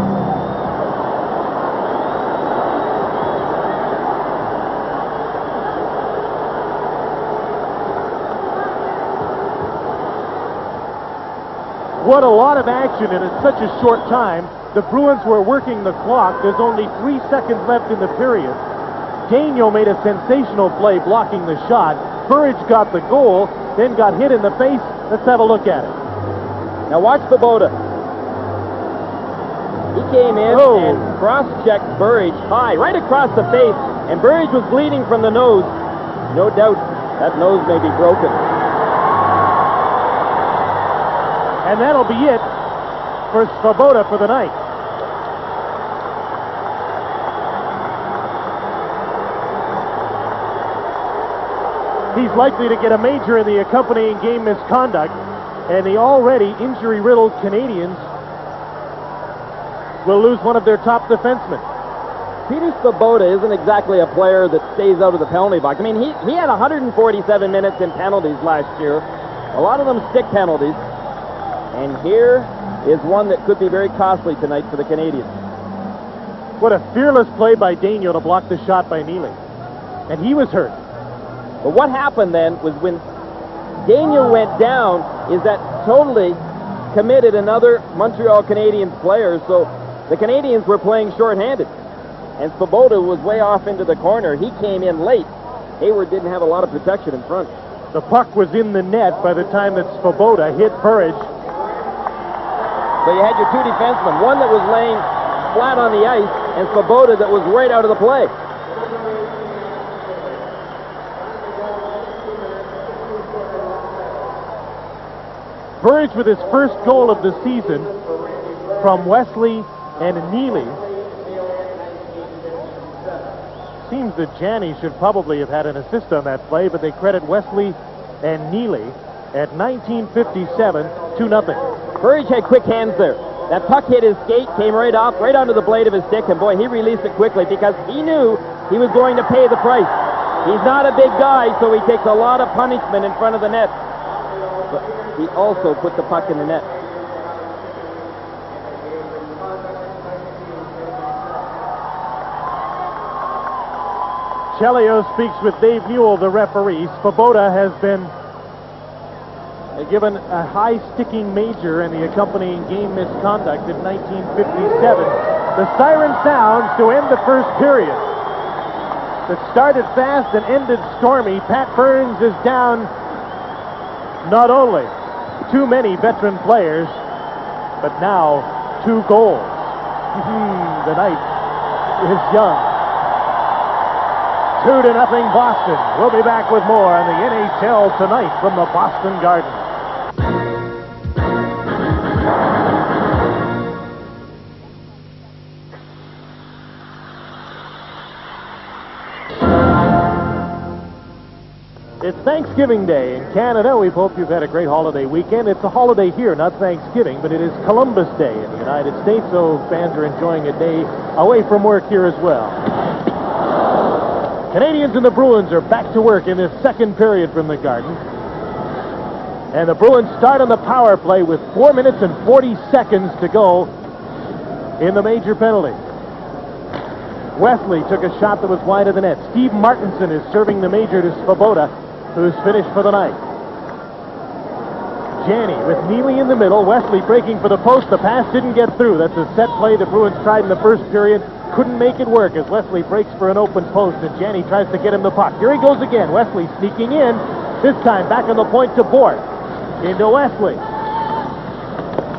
What a lot of action, and in such a short time. The Bruins were working the clock. There's only 3 seconds left in the period. Daniel made a sensational play blocking the shot. Burridge got the goal, then got hit in the face. Let's have a look at it. Now watch Svoboda. He came in and cross-checked Burridge high, right across the face, and Burridge was bleeding from the nose. No doubt that nose may be broken. And that'll be it for Svoboda for the night. He's likely to get a major in the accompanying game misconduct, and the already injury-riddled Canadiens will lose one of their top defensemen. Peter Svoboda isn't exactly a player that stays out of the penalty box. I mean, he had 147 minutes in penalties last year, a lot of them stick penalties, and here is one that could be very costly tonight for the Canadiens. What a fearless play by Daniel to block the shot by Neely, and he was hurt. But what happened then was when Daniel went down is that totally committed another Montreal Canadiens player, so the Canadiens were playing shorthanded. And Svoboda was way off into the corner. He came in late. Hayward didn't have a lot of protection in front. The puck was in the net by the time that Svoboda hit Burridge. So you had your two defensemen, one that was laying flat on the ice, and Svoboda that was right out of the play. Burridge with his first goal of the season from Wesley and Neely. Seems that Janney should probably have had an assist on that play, but they credit Wesley and Neely at 19:57, 2-0. Burridge had quick hands there. That puck hit his skate, came right off, right onto the blade of his stick, and boy, he released it quickly because he knew he was going to pay the price. He's not a big guy, so he takes a lot of punishment in front of the net. But he also put the puck in the net. Chelios speaks with Dave Newell, the referee. Svoboda has been given a high sticking major and the accompanying game misconduct in 1957. The siren sounds to end the first period. That started fast and ended stormy. Pat Burns is down not only too many veteran players, but now 2 goals. The night is young. 2-0 Boston. We'll be back with more on the NHL Tonight from the Boston Garden. It's Thanksgiving Day in Canada. We hope you've had a great holiday weekend. It's a holiday here, not Thanksgiving, but it is Columbus Day in the United States, so fans are enjoying a day away from work here as well. Canadiens and the Bruins are back to work in this second period from the Garden. And the Bruins start on the power play with 4 minutes and 40 seconds to go in the major penalty. Wesley took a shot that was wide of the net. Steve Martinson is serving the major to Svoboda, who's finished for the night. Janney with Neely in the middle. Wesley breaking for the post. The pass didn't get through. That's a set play the Bruins tried in the first period. Couldn't make it work as Wesley breaks for an open post, and Janney tries to get him the puck. Here he goes again. Wesley sneaking in. This time back on the point to Bort. Into Wesley.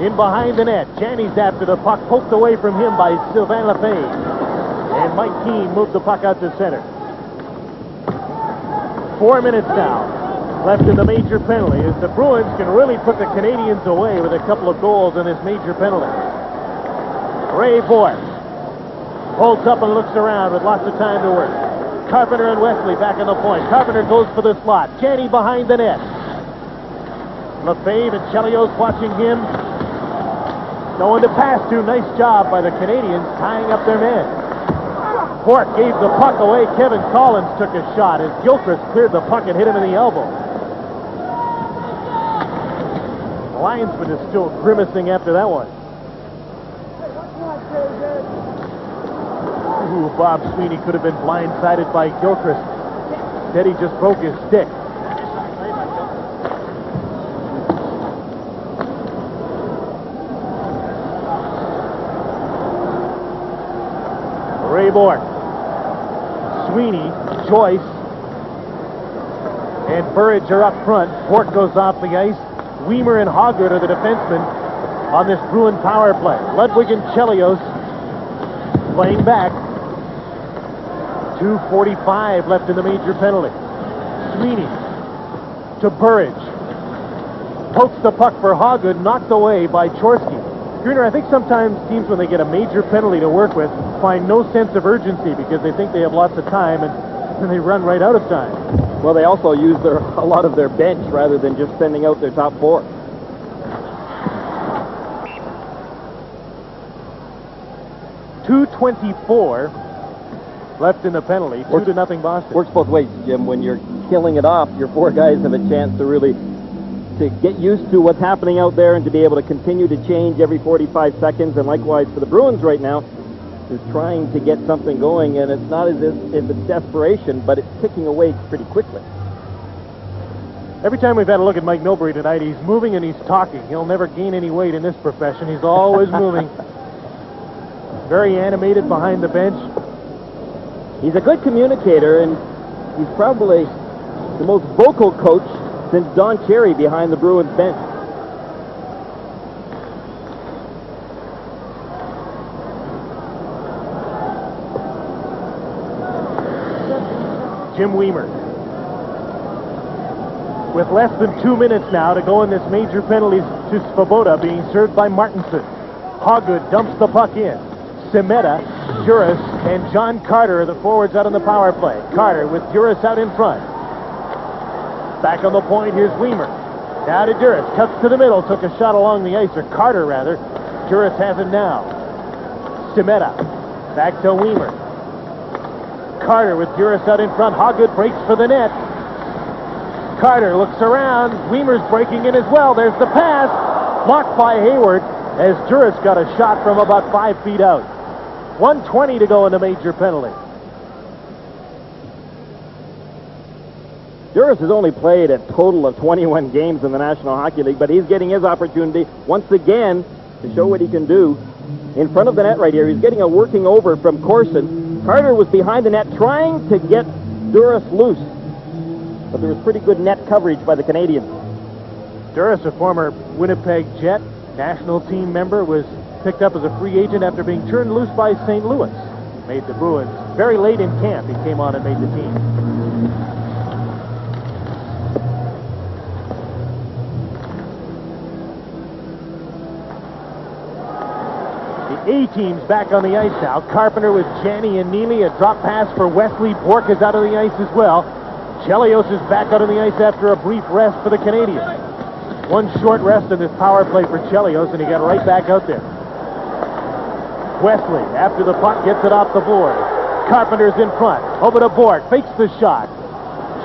In behind the net. Janney's after the puck. Poked away from him by Sylvain Lefebvre. And Mike Keane moved the puck out to center. 4 minutes now left in the major penalty as the Bruins can really put the Canadiens away with a couple of goals in this major penalty. Ray Bourque holds up and looks around with lots of time to work. Carpenter and Wesley back on the point. Carpenter goes for the slot. Janney behind the net. Lefebvre and Chelios watching him. No one to pass to. Nice job by the Canadiens tying up their men. Bourque gave the puck away. Kevin Collins took a shot as Gilchrist cleared the puck and hit him in the elbow. The linesman is still grimacing after that one. Ooh, Bob Sweeney could have been blindsided by Gilchrist. Instead, he just broke his stick. Ray Bourque. Sweeney, Joyce, and Burridge are up front. Bourque goes off the ice. Weimer and Hoggard are the defensemen on this Bruin power play. Ludwig and Chelios playing back. 2:45 left in the major penalty. Sweeney to Burridge. Pokes the puck for Hoggard, knocked away by Chorsky. Gruner, I think sometimes teams, when they get a major penalty to work with, find no sense of urgency because they think they have lots of time, and then they run right out of time. Well, they also use a lot of their bench rather than just sending out their top 4. .224 left in the penalty. 2-0 Boston. Works both ways, Jim. When you're killing it off, your 4 guys have a chance to really get used to what's happening out there and to be able to continue to change every 45 seconds. And likewise for the Bruins right now, is trying to get something going, and it's not as if it's desperation, but it's ticking away pretty quickly. Every time we've had a look at Mike Milbury tonight, he's moving and he's talking. He'll never gain any weight in this profession. He's always moving. Very animated behind the bench. He's a good communicator, and he's probably the most vocal coach since Don Cherry behind the Bruins bench. Jim Weimer. With less than 2 minutes now to go in this major penalties to Svoboda, being served by Martinson. Hoggard dumps the puck in. Semeta, Juris, and John Carter are the forwards out on the power play. Carter with Juris out in front. Back on the point, here's Weimer. Now to Juris, cuts to the middle, took a shot along the ice, or Carter rather. Juris has it now. Semeta, back to Weimer. Carter with Juris out in front. Hoggard breaks for the net. Carter looks around. Weimer's breaking in as well. There's the pass. Blocked by Hayward as Juris got a shot from about 5 feet out. 1:20 to go in the major penalty. Juris has only played a total of 21 games in the National Hockey League, but he's getting his opportunity once again to show what he can do. In front of the net right here, he's getting a working over from Corson. Carter was behind the net trying to get Juris loose, but there was pretty good net coverage by the Canadiens. Juris, a former Winnipeg Jet, national team member, was picked up as a free agent after being turned loose by St. Louis. Made the Bruins very late in camp. He came on and made the team. The A-team's back on the ice now. Carpenter with Janney and Neely. A drop pass for Wesley. Bork is out of the ice as well. Chelios is back out on the ice after a brief rest for the Canadiens. One short rest in this power play for Chelios, and he got right back out there. Wesley, after the puck, gets it off the board. Carpenter's in front. Over to Bork. Fakes the shot.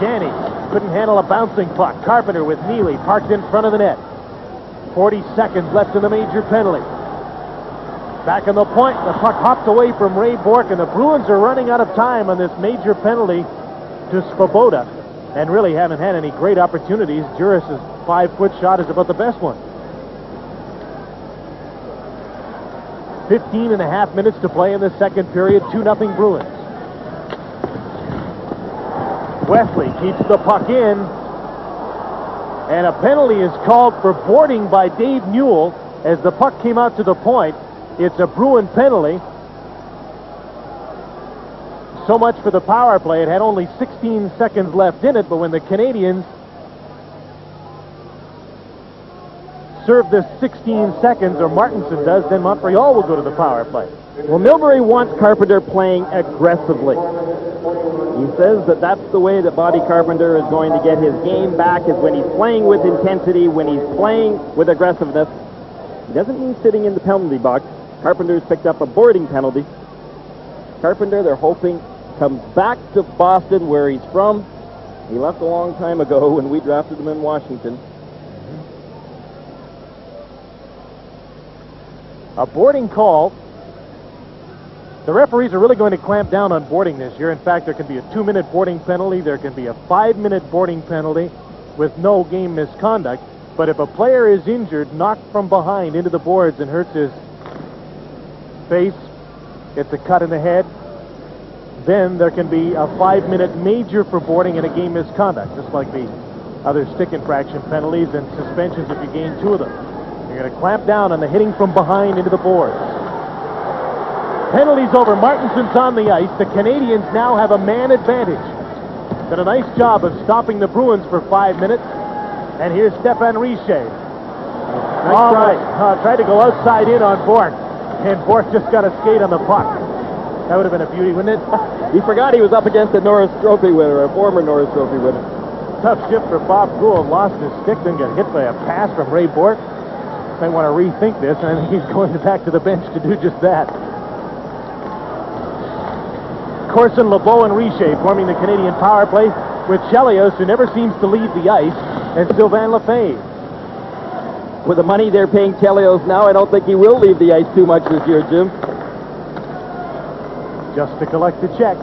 Janney couldn't handle a bouncing puck. Carpenter with Neely parked in front of the net. 40 seconds left in the major penalty. Back on the point, the puck hopped away from Ray Bork, and the Bruins are running out of time on this major penalty to Svoboda, and really haven't had any great opportunities. Juris' 5-foot shot is about the best one. 15 and a half minutes to play in the second period. 2-0 Bruins. Wesley keeps the puck in, and a penalty is called for boarding by Dave Newell as the puck came out to the point. It's a Bruin penalty. So much for the power play. It had only 16 seconds left in it, but when the Canadiens serve this 16 seconds, or Martinson does, then Montreal will go to the power play. Well, Milbury wants Carpenter playing aggressively. He says that that's the way that Bobby Carpenter is going to get his game back, is when he's playing with intensity, when he's playing with aggressiveness. He doesn't mean sitting in the penalty box. Carpenter's picked up a boarding penalty. Carpenter, they're hoping, comes back to Boston, where he's from. He left a long time ago when we drafted him in Washington. A boarding call. The referees are really going to clamp down on boarding this year. In fact, there can be a 2-minute boarding penalty. There can be a 5-minute boarding penalty with no game misconduct. But if a player is injured, knocked from behind into the boards and hurts his face, gets a cut in the head, then there can be a 5-minute major for boarding and a game misconduct, just like the other stick infraction penalties and suspensions if you gain 2 of them. You're going to clamp down on the hitting from behind into the boards. Penalties over. Martinson's on the ice. The Canadiens now have a man advantage. Did a nice job of stopping the Bruins for 5 minutes. And here's Stefan Richer. Tried to go outside in on Bork. And Bork just got a skate on the puck. That would have been a beauty, wouldn't it? He forgot he was up against a Norris Trophy winner, a former Norris Trophy winner. Tough shift for Bob Gould. Lost his stick, then got hit by a pass from Ray Bork. Might want to rethink this, and I think he's going back to the bench to do just that. Corson, LeBeau, and Richer forming the Canadian power play, with Chelios, who never seems to leave the ice, and Sylvain Lefebvre. With the money they're paying Chelios now, I don't think he will leave the ice too much this year, Jim. Just to collect the checks.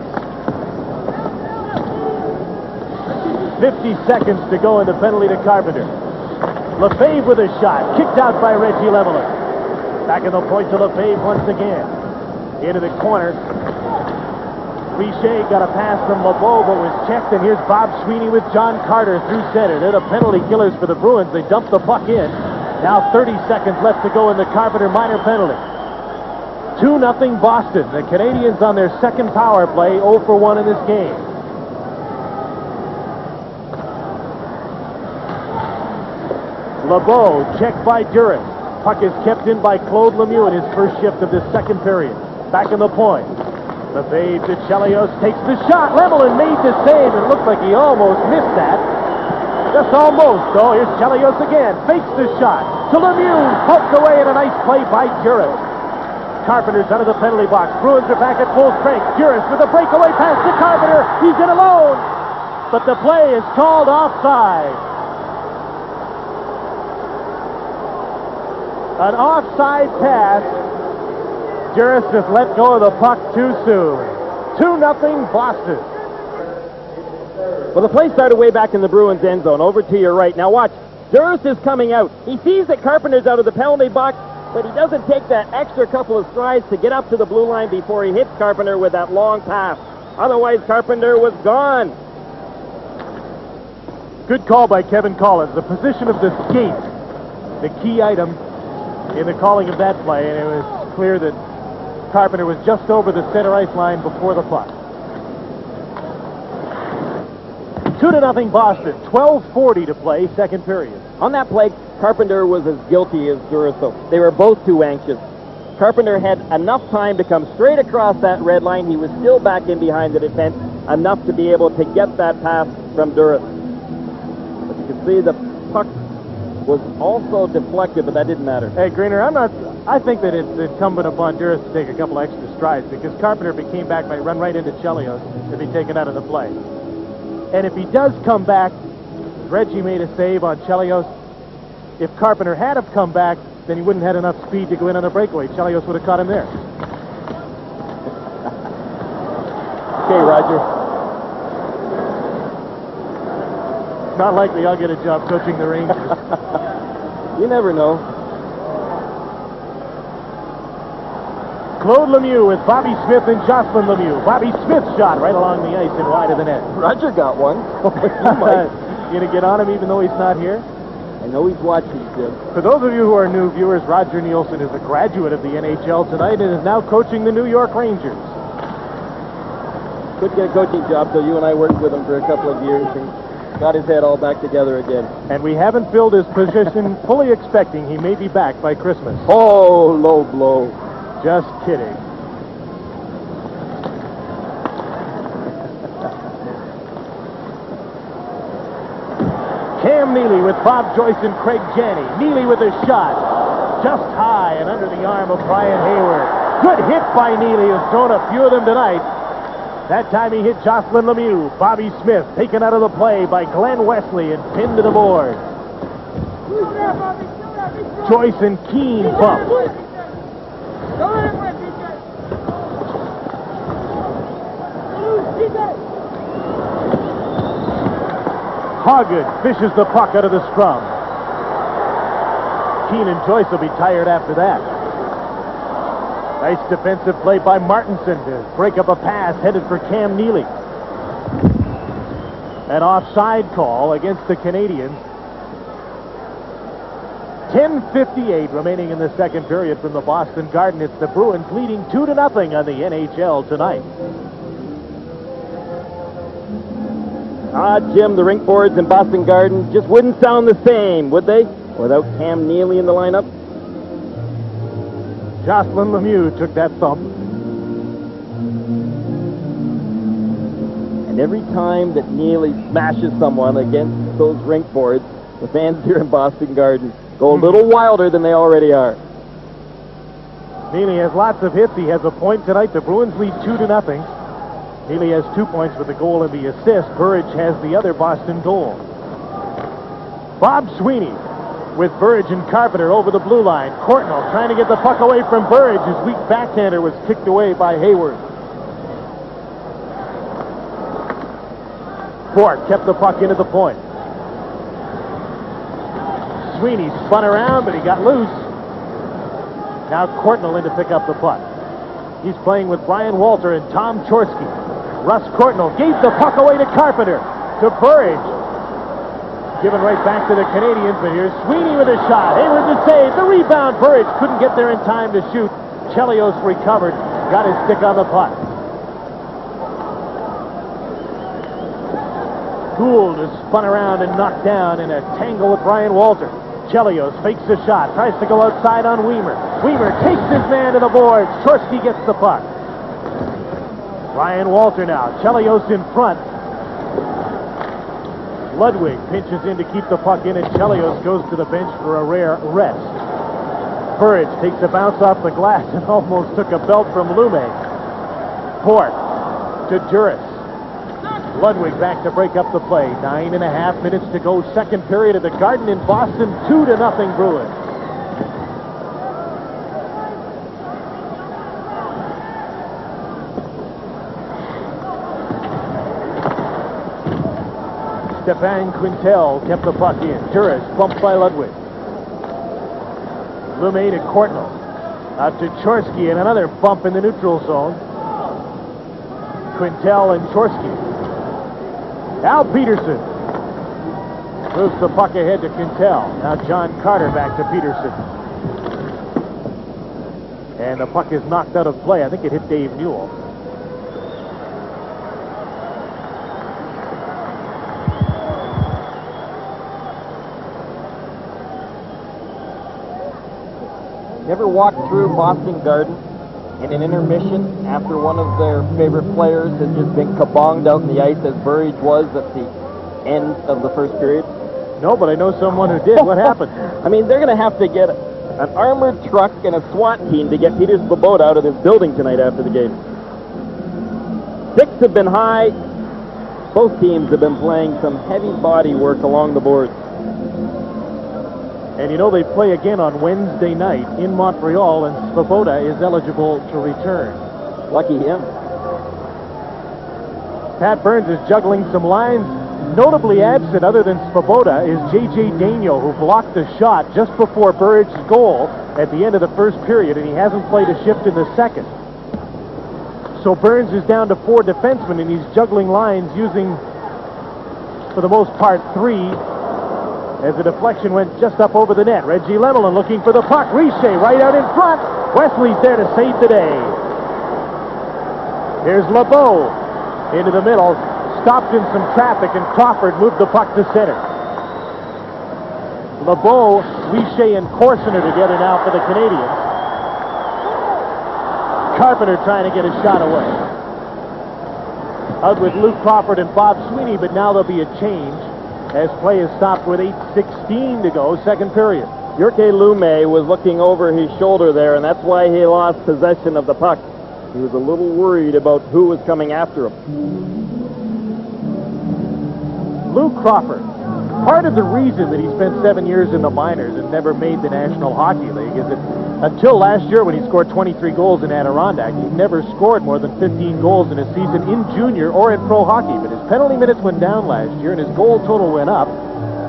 50 seconds to go in the penalty to Carpenter. Lefebvre with a shot, kicked out by Reggie Lemelin. Back in the point to Lefebvre once again. Into the corner. Richer got a pass from LeBeau, but was checked, and here's Bob Sweeney with John Carter through center. They're the penalty killers for the Bruins. They dump the puck in. Now 30 seconds left to go in the Carpenter minor penalty. 2-0 Boston. The Canadiens on their second power play, 0 for 1 in this game. LeBeau checked by Juris. Puck is kept in by Claude Lemieux in his first shift of this second period. Back in the point. Lefebvre to Chelios, takes the shot. Lemelin made the save. It looked like he almost missed that. Just almost, though. Here's Chelios again. Fakes the shot. To Lemieux. Poked away, and a nice play by Juris. Carpenter's out of the penalty box. Bruins are back at full strength. Juris with a breakaway pass to Carpenter. He's in alone. But the play is called offside. An offside pass. Juris just let go of the puck too soon. 2-0 Boston. Well, the play started way back in the Bruins end zone, over to your right. Now watch, Durst is coming out. He sees that Carpenter's out of the penalty box, but he doesn't take that extra couple of strides to get up to the blue line before he hits Carpenter with that long pass. Otherwise, Carpenter was gone. Good call by Kevin Collins. The position of the skate, the key item in the calling of that play, and it was clear that Carpenter was just over the center ice line before the puck. 2-0 Boston. 12:40 to play, second period. On that play, Carpenter was as guilty as Duraso. They were both too anxious. Carpenter had enough time to come straight across that red line. He was still back in behind the defense, enough to be able to get that pass from Duras. But you can see the puck was also deflected, but that didn't matter. Hey, Greener, I think that it's incumbent upon Duras to take a couple extra strides, because Carpenter, if he came back, might run right into Chelios to be taken out of the play. And if he does come back, Reggie made a save on Chelios. If Carpenter had have come back, then he wouldn't have had enough speed to go in on a breakaway. Chelios would have caught him there. Okay, Roger. Not likely I'll get a job coaching the Rangers. You never know. Claude Lemieux with Bobby Smith and Jocelyn Lemieux. Bobby Smith's shot right along the ice and wide of the net. Roger got one. You gonna get on him even though he's not here? I know he's watching, Jim. For those of you who are new viewers, Roger Nielsen is a graduate of the NHL tonight and is now coaching the New York Rangers. Couldn't get a coaching job, so you and I worked with him for a couple of years and got his head all back together again. And we haven't filled his position, fully expecting he may be back by Christmas. Oh, low blow. Just kidding. Cam Neely with Bob Joyce and Craig Janney. Neely with a shot. Just high and under the arm of Brian Hayward. Good hit by Neely, who's thrown a few of them tonight. That time he hit Jocelyn Lemieux. Bobby Smith taken out of the play by Glenn Wesley and pinned to the board. Joyce and Keane bump. Hoggard fishes the puck out of the scrum. Keane and Joyce will be tired after that. Nice defensive play by Martinson to break up a pass headed for Cam Neely. An offside call against the Canadiens. 10:58 remaining in the second period from the Boston Garden. It's the Bruins leading 2-0 on the NHL tonight. Jim, the rink boards in Boston Garden just wouldn't sound the same, would they? Without Cam Neely in the lineup? Jocelyn Lemieux took that thump. And every time that Neely smashes someone against those rink boards, the fans here in Boston Garden go a little wilder than they already are. Neely has lots of hits. He has a point tonight. The Bruins lead 2-0. Neely has 2 points with the goal and the assist. Burridge has the other Boston goal. Bob Sweeney with Burridge and Carpenter over the blue line. Courtnall trying to get the puck away from Burridge. His weak backhander was kicked away by Hayward. Fort kept the puck into the point. Sweeney spun around, but he got loose. Now Courtnall in to pick up the puck. He's playing with Brian Walter and Tom Chorsky. Russ Courtnall gave the puck away to Carpenter, to Burridge. Given right back to the Canadiens, but here's Sweeney with a shot. Hayward to save. The rebound. Burridge couldn't get there in time to shoot. Chelios recovered, got his stick on the puck. Gould is spun around and knocked down in a tangle with Brian Walter. Chelios fakes the shot, tries to go outside on Weimer. Weimer takes his man to the boards. Chorsky gets the puck. Brian Walter now. Chelios in front. Ludwig pinches in to keep the puck in, and Chelios goes to the bench for a rare rest. Burridge takes a bounce off the glass and almost took a belt from Lume. Port to Duras. Ludwig back to break up the play. 9.5 minutes to go. Second period of the Garden in Boston. 2-0 Bruins. Stefan Quintel kept the puck in. Juris bumped by Ludwig. Lemay to Courtnall. Out to Chorsky and another bump in the neutral zone. Quintel and Chorsky. Al Peterson moves the puck ahead to Quintel. Now John Carter back to Peterson. And the puck is knocked out of play. I think it hit Dave Newell. Never walked through Boston Garden in an intermission after one of their favorite players has just been kabonged out in the ice as Burridge was at the end of the first period? No, but I know someone who did. What happened? I mean, they're going to have to get an armored truck and a SWAT team to get Peter Svoboda out of this building tonight after the game. Stakes have been high. Both teams have been playing some heavy body work along the boards. And you know they play again on Wednesday night in Montreal, and Svoboda is eligible to return. Lucky him. Pat Burns is juggling some lines. Notably absent, other than Svoboda, is J.J. Daigneault, who blocked the shot just before Burridge's goal at the end of the first period, and he hasn't played a shift in the second. So Burns is down to 4 defensemen, and he's juggling lines using, for the most part, 3, as the deflection went just up over the net. Reggie Lemelin looking for the puck. Richer right out in front. Wesley's there to save the day. Here's LeBeau into the middle. Stopped in some traffic, and Crawford moved the puck to center. LeBeau, Richer, and Corson are together now for the Canadiens. Carpenter trying to get a shot away. Out with Luke Crawford and Bob Sweeney, but now there'll be a change as play is stopped with 8:16 to go, second period. Jyrke Lume was looking over his shoulder there, and that's why he lost possession of the puck. He was a little worried about who was coming after him. Luke Crawford, part of the reason that he spent 7 years in the minors and never made the National Hockey League is that until last year when he scored 23 goals in Adirondack, he never scored more than 15 goals in a season in junior or in pro hockey. But his penalty minutes went down last year and his goal total went up.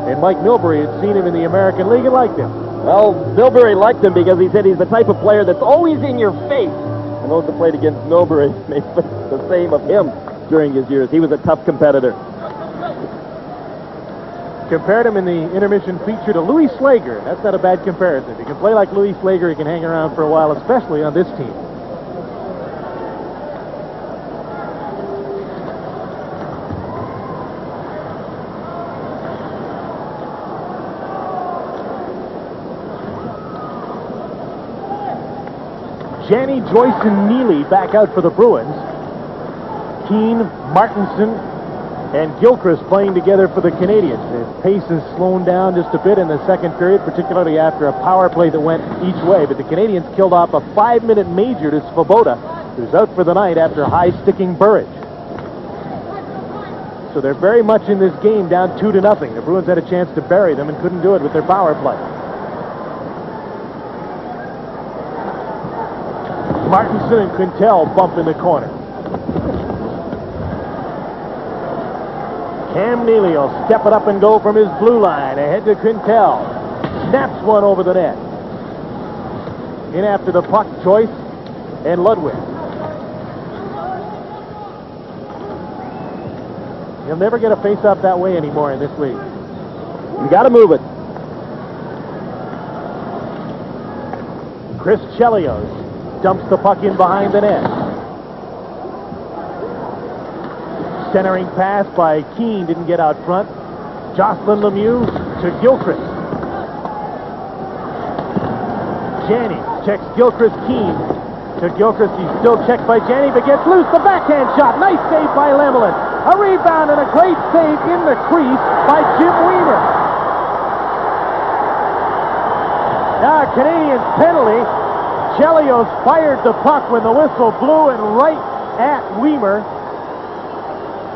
And Mike Milbury had seen him in the American League and liked him. Well, Milbury liked him because he said he's the type of player that's always in your face. And those that played against Milbury may think the same of him during his years. He was a tough competitor. Compared him in the intermission feature to Louis Slager. That's not a bad comparison. If you can play like Louis Slager, he can hang around for a while, especially on this team. Janney, Joyce, and Neely back out for the Bruins. Keane, Martinson, and Gilchrist playing together for the Canadiens. His pace has slowed down just a bit in the second period, particularly after a power play that went each way. But the Canadiens killed off a 5-minute major to Svoboda, who's out for the night after high-sticking Burridge. So they're very much in this game down 2-0. The Bruins had a chance to bury them and couldn't do it with their power play. Martinson and Quintel bump in the corner. Cam Neely will step it up and go from his blue line. Ahead to Quintel. Snaps one over the net. In after the puck, Joyce and Ludwig. You'll never get a face-off that way anymore in this league. You got to move it. Chris Chelios dumps the puck in behind the net. Centering pass by Keane didn't get out front. Jocelyn Lemieux to Gilchrist. Janney checks Gilchrist. Keane to Gilchrist. He's still checked by Janney, but gets loose. The backhand shot. Nice save by Lemelin. A rebound and a great save in the crease by Jim Weimer. Now a Canadiens penalty. Chelios fired the puck when the whistle blew and right at Weimer.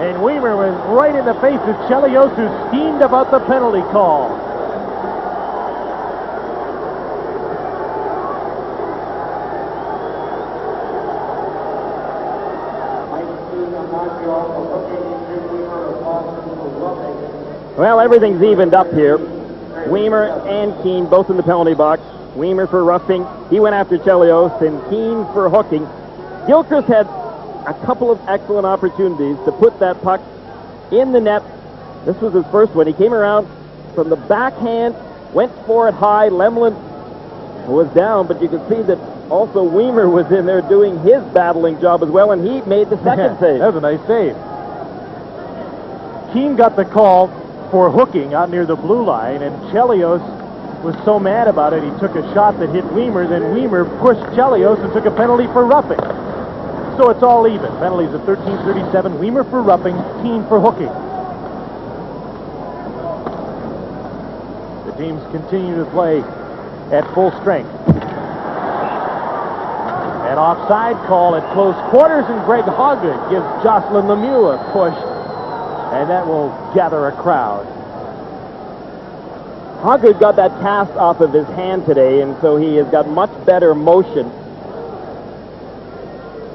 And Weimer was right in the face of Chelios, who schemed about the penalty call. Montreal for looking at Jim Weimer of Boston for rubbing Well, everything's evened up here. Weimer and Keane both in the penalty box. Weimer for roughing. He went after Chelios, and Keane for hooking. Gilchrist had a couple of excellent opportunities to put that puck in the net. This was his first one. He came around from the backhand, went for it high. Lemelin was down, but you could see that also Weimer was in there doing his battling job as well, and he made the second save. That was a nice save. Keane got the call for hooking out near the blue line, and Chelios was so mad about it, he took a shot that hit Weimer, then Weimer pushed Chelios and took a penalty for roughing. So it's all even. Penalties at 13:37. Weimer for roughing, Keane for hooking. The teams continue to play at full strength. An offside call at close quarters, and Greg Hoggood gives Jocelyn Lemieux a push, and that will gather a crowd. Hoggood got that cast off of his hand today, and so he has got much better motion.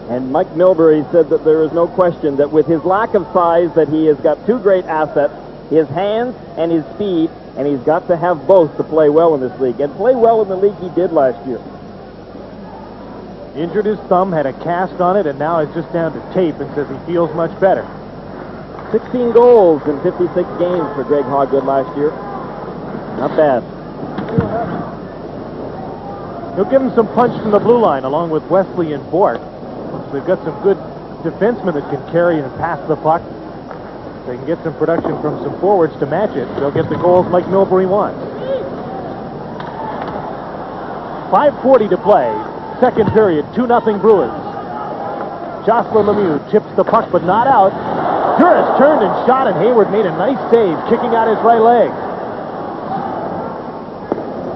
And Mike Milbury said that there is no question that with his lack of size that he has got two great assets, his hands and his speed, and he's got to have both to play well in this league. And play well in the league he did last year. Injured his thumb, had a cast on it, and now is just down to tape and says he feels much better. 16 goals in 56 games for Greg Hoggood last year. Not bad. He'll give him some punch from the blue line along with Wesley and Bork. They've got some good defensemen that can carry and pass the puck. They can get some production from some forwards to match it. They'll get the goals Mike Milbury wants. 5:40 to play. Second period, 2-0 Bruins. Jocelyn Lemieux chips the puck, but not out. Juris turned and shot, and Hayward made a nice save, kicking out his right leg.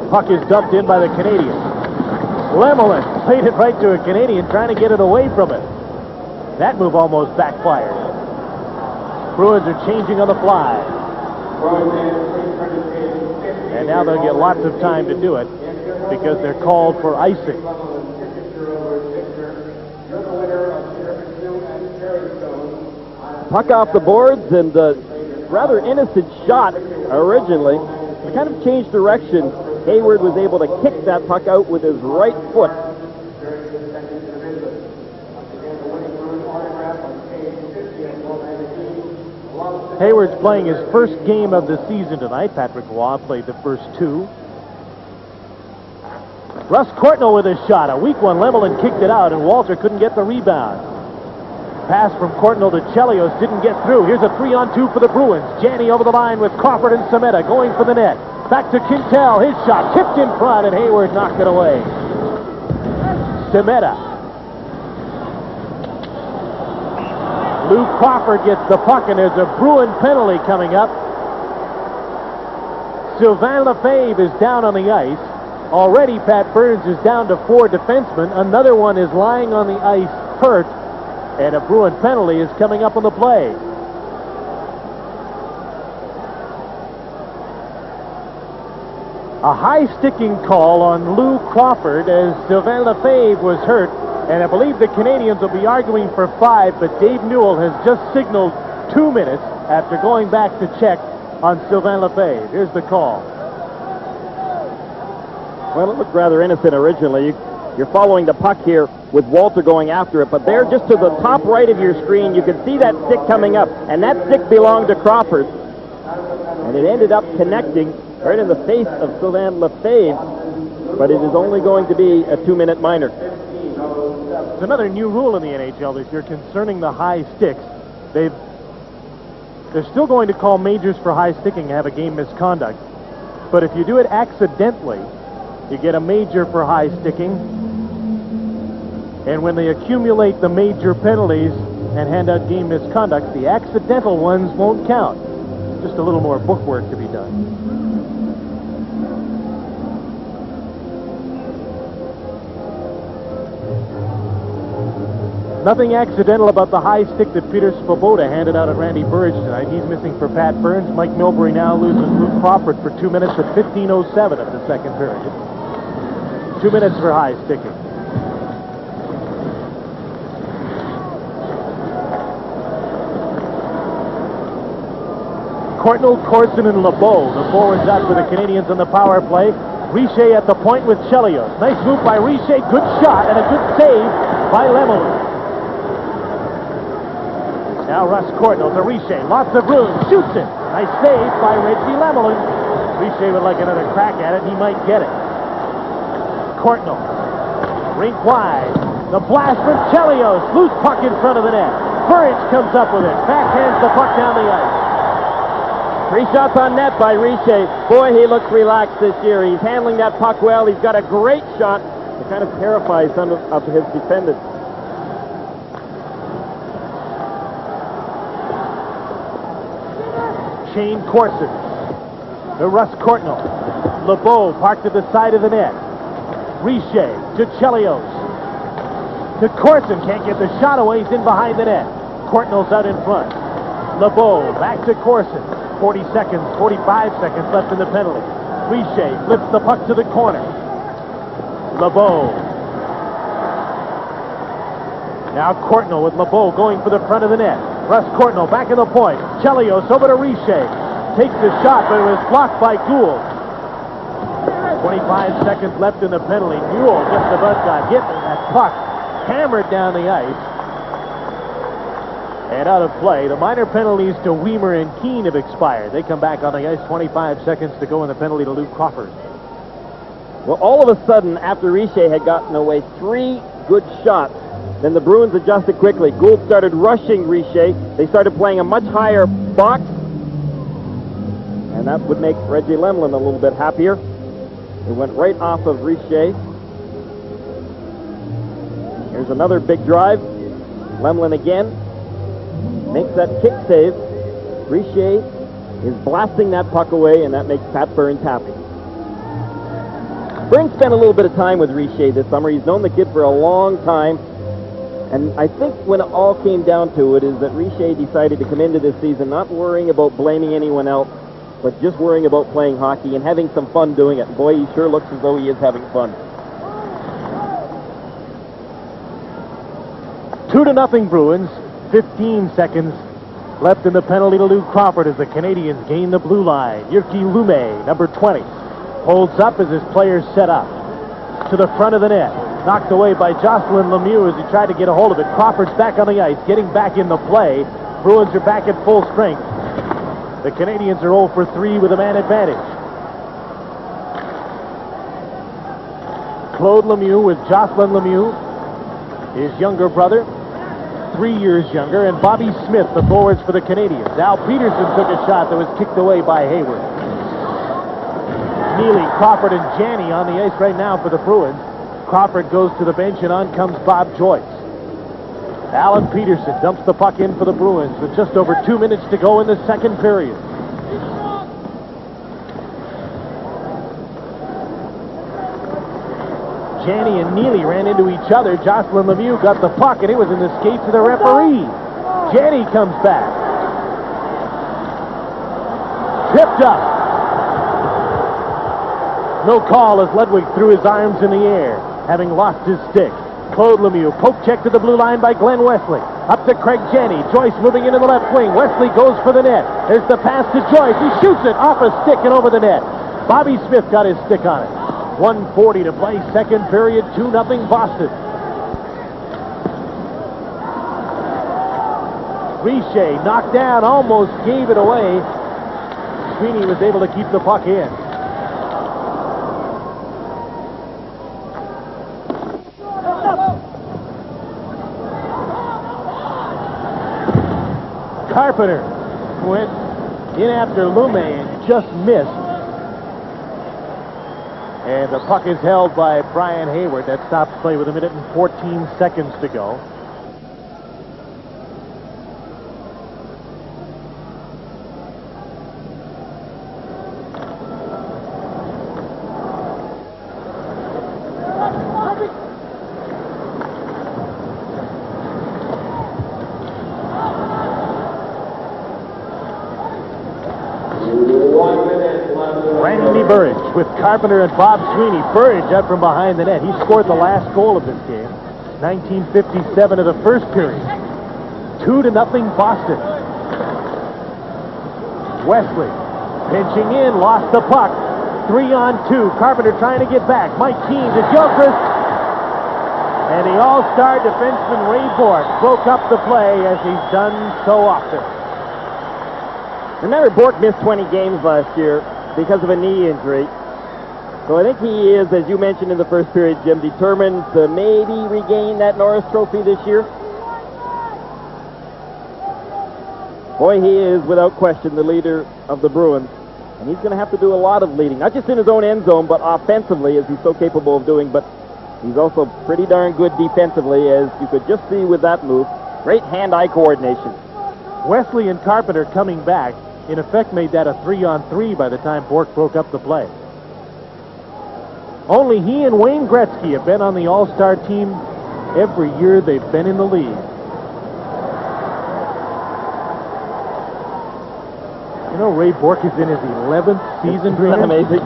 Puck is dumped in by the Canadiens. Lemelin played it right to a Canadian, trying to get it away from it. That move almost backfired. Bruins are changing on the fly. And now they'll get lots of time to do it because they're called for icing. Puck off the boards, and a rather innocent shot originally. It kind of changed direction. Hayward was able to kick that puck out with his right foot. Hayward's playing his first game of the season tonight. Patrick Roy played the first two. Russ Courtnall with a shot. A weak one. Lemelin kicked it out, and Walter couldn't get the rebound. Pass from Courtnall to Chelios didn't get through. Here's a 3-on-2 for the Bruins. Janney over the line with Crawford and Sameta going for the net. Back to Quintel. His shot tipped in front, and Hayward knocked it away. Sameta. Lou Crawford gets the puck, and there's a Bruin penalty coming up. Sylvain Lefebvre is down on the ice. Already Pat Burns is down to 4 defensemen. Another one is lying on the ice hurt, and a Bruin penalty is coming up on the play. A high-sticking call on Lou Crawford as Sylvain Lefebvre was hurt, and I believe the Canadiens will be arguing for 5, but Dave Newell has just signaled 2 minutes after going back to check on Sylvain Lefebvre. Here's the call. Well, it looked rather innocent originally. You're following the puck here with Walter going after it, but there just to the top right of your screen, you can see that stick coming up, and that stick belonged to Crawford. And it ended up connecting right in the face of Sylvain Lefebvre, but it is only going to be a 2-minute minor. There's another new rule in the NHL this year concerning the high sticks. They're still going to call majors for high sticking and have a game misconduct. But if you do it accidentally, you get a major for high sticking. And when they accumulate the major penalties and hand out game misconducts, the accidental ones won't count. Just a little more bookwork to be done. Nothing accidental about the high stick that Peter Svoboda handed out at Randy Burridge tonight. He's missing for Pat Burns. Mike Milbury now loses Luke Crawford for 2 minutes at 15:07 of the second period. 2 minutes for high sticking. Courtnall, Corson, and LeBeau, the forwards out for the Canadiens on the power play. Richer at the point with Chelios. Nice move by Richer, good shot, and a good save by Lemelin. Now Russ Courtnall to Richer, lots of room, shoots it. Nice save by Reggie Lemelin. Richer would like another crack at it, he might get it. Courtnall, rink wide. The blast from Chelios, loose puck in front of the net. Burridge comes up with it, backhands the puck down the ice. 3 shots on net by Richer. Boy, he looks relaxed this year. He's handling that puck well. He's got a great shot. It kind of terrifies some of his defenders. Shane Corson. To Russ Courtnall. LeBeau parked at the side of the net. Richer to Chelios. To Corson. Can't get the shot away. He's in behind the net. Courtnall's out in front. LeBeau back to Corson. 40 seconds, 45 seconds left in the penalty. Richer flips the puck to the corner. LeBeau. Now Courtnall with LeBeau going for the front of the net. Russ Courtnall back in the point. Chelios over to Richer. Takes the shot, but it was blocked by Duel. 25 seconds left in the penalty. Duel just about got hit, and that puck hammered down the ice. And out of play. The minor penalties to Weimer and Keane have expired. They come back on the ice, 25 seconds to go in the penalty to Luke Crawford. Well, all of a sudden, after Richer had gotten away 3 good shots, then the Bruins adjusted quickly. Gould started rushing Richer. They started playing a much higher box. And that would make Reggie Lemelin a little bit happier. It went right off of Richer. Here's another big drive. Lemelin again. Makes that kick save. Richer is blasting that puck away, and that makes Pat Burns happy. Burns spent a little bit of time with Richer this summer. He's known the kid for a long time. And I think when it all came down to it is that Richer decided to come into this season not worrying about blaming anyone else, but just worrying about playing hockey and having some fun doing it. Boy, he sure looks as though he is having fun. 2-0 Bruins. 15 seconds left in the penalty to Luke Crawford as the Canadiens gain the blue line. Jyrki Lumme, number 20, holds up as his players set up. To the front of the net. Knocked away by Jocelyn Lemieux as he tried to get a hold of it. Crawford's back on the ice, getting back in the play. Bruins are back at full strength. The Canadiens are 0 for 3 with a man advantage. Claude Lemieux with Jocelyn Lemieux, his younger brother, 3 years younger, and Bobby Smith, the forwards for the Canadiens. Al Peterson took a shot that was kicked away by Hayward. Neely, Crawford, and Janney on the ice right now for the Bruins. Crawford goes to the bench, and on comes Bob Joyce. Alan Peterson dumps the puck in for the Bruins with just over 2 minutes to go in the second period. Janney and Neely ran into each other. Jocelyn Lemieux got the puck, and it was in the skates of the referee. Janney comes back. Tipped up. No call as Ludwig threw his arms in the air, having lost his stick. Claude Lemieux, poke check to the blue line by Glenn Wesley. Up to Craig Janney. Joyce moving into the left wing. Wesley goes for the net. There's the pass to Joyce. He shoots it off a stick and over the net. Bobby Smith got his stick on it. 1:40 to play, second period, 2-0 Boston. Richer knocked down, almost gave it away. Sweeney was able to keep the puck in. Carpenter went in after Lumme and just missed. And the puck is held by Brian Hayward. That stops play with 1 minute and 14 seconds to go. Burridge with Carpenter and Bob Sweeney. Burridge up from behind the net. He scored the last goal of this game. 1957 of the first period. 2-0 Boston. Wesley pinching in, lost the puck. 3-on-2. Carpenter trying to get back. Mike Keane to Gilchrist. And the all-star defenseman Ray Bourque broke up the play as he's done so often. Remember, Bourque missed 20 games last year because of a knee injury. So I think he is, as you mentioned in the first period, Jim, determined to maybe regain that Norris Trophy this year. Boy, he is, without question, the leader of the Bruins. And he's going to have to do a lot of leading, not just in his own end zone, but offensively, as he's so capable of doing. But he's also pretty darn good defensively, as you could just see with that move. Great hand-eye coordination. Wesley and Carpenter coming back, in effect, made that a 3-on-3 by the time Bourque broke up the play. Only he and Wayne Gretzky have been on the All-Star team every year they've been in the league. You know, Ray Bourque is in his 11th season, Dreamer. Amazing.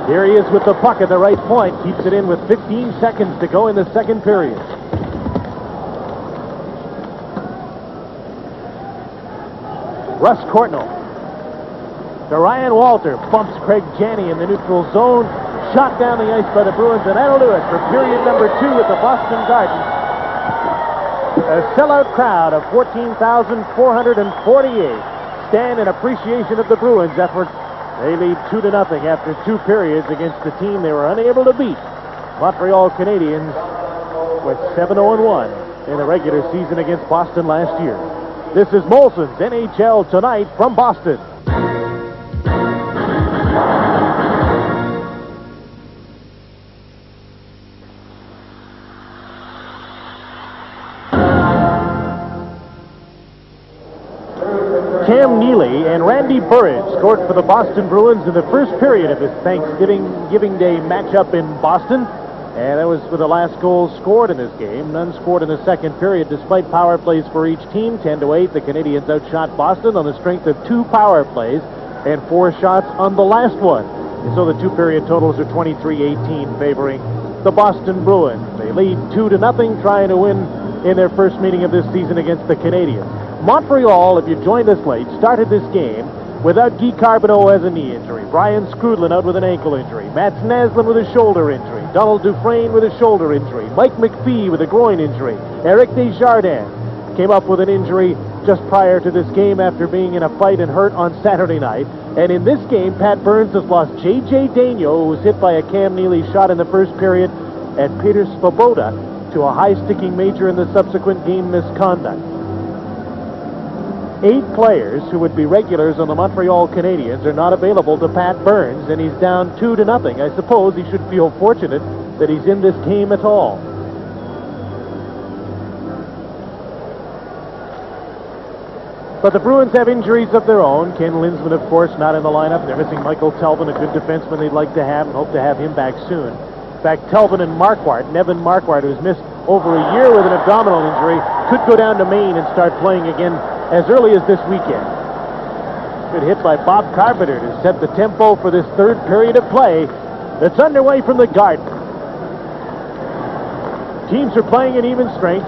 Here he is with the puck at the right point. Keeps it in with 15 seconds to go in the second period. Russ Courtnall to Ryan Walter. Bumps Craig Janney in the neutral zone. Shot down the ice by the Bruins, and that'll do it for period number 2 at the Boston Garden. A sellout crowd of 14,448 stand in appreciation of the Bruins' effort. They lead 2-0 after 2 periods against the team they were unable to beat. Montreal Canadiens with 7-0-1 in the regular season against Boston last year. This is Molson's NHL Tonight from Boston. Cam Neely and Randy Burridge scored for the Boston Bruins in the first period of this Thanksgiving Day matchup in Boston. And that was for the last goal scored in this game. None scored in the second period despite power plays for each team. 10-8, the Canadiens outshot Boston on the strength of 2 power plays and 4 shots on the last one. And so the 2-period totals are 23-18 favoring the Boston Bruins. They lead 2-0, trying to win in their first meeting of this season against the Canadiens. Montreal, if you joined us late, started this game without Guy Carbonneau as a knee injury, Brian Skrudlin out with an ankle injury, Mats Naslund with a shoulder injury, Donald Dufresne with a shoulder injury, Mike McPhee with a groin injury, Eric Desjardins came up with an injury just prior to this game after being in a fight and hurt on Saturday night. And in this game, Pat Burns has lost J.J. Daigneault, who was hit by a Cam Neely shot in the first period, and Peter Svoboda to a high-sticking major in the subsequent game misconduct. 8 players who would be regulars on the Montreal Canadiens are not available to Pat Burns, and he's down 2-0. I suppose he should feel fortunate that he's in this game at all. But the Bruins have injuries of their own. Ken Linsman, of course, not in the lineup. They're missing Michael Telvin, a good defenseman they'd like to have and hope to have him back soon. In fact, Telvin and Marquardt, Nevin Marquardt, who's missed over a year with an abdominal injury, could go down to Maine and start playing again as early as this weekend. Good hit by Bob Carpenter to set the tempo for this third period of play that's underway from the Garden. Teams are playing at even strength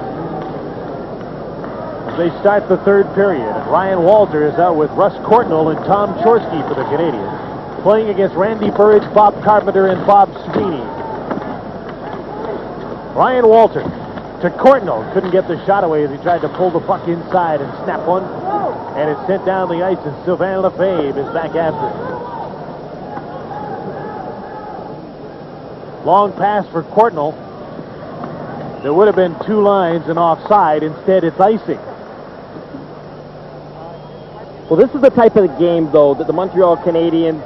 as they start the third period. And Ryan Walter is out with Russ Courtnall and Tom Chorsky for the Canadiens, playing against Randy Burridge, Bob Carpenter, and Bob Sweeney. Ryan Walter to Courtnall. Couldn't get the shot away as he tried to pull the puck inside and snap one. And it's sent down the ice, and Sylvain Lefebvre is back after it. Long pass for Courtnall. There would have been 2 lines and offside. Instead, it's icing. Well, this is the type of game, though, that the Montreal Canadiens,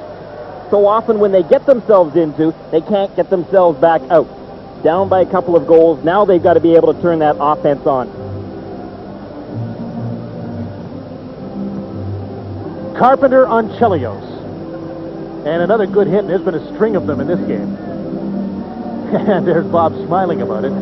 so often when they get themselves into, they can't get themselves back out. Down by a couple of goals. Now they've got to be able to turn that offense on. Carpenter on Chelios. And another good hit. There's been a string of them in this game. And there's Bob smiling about it.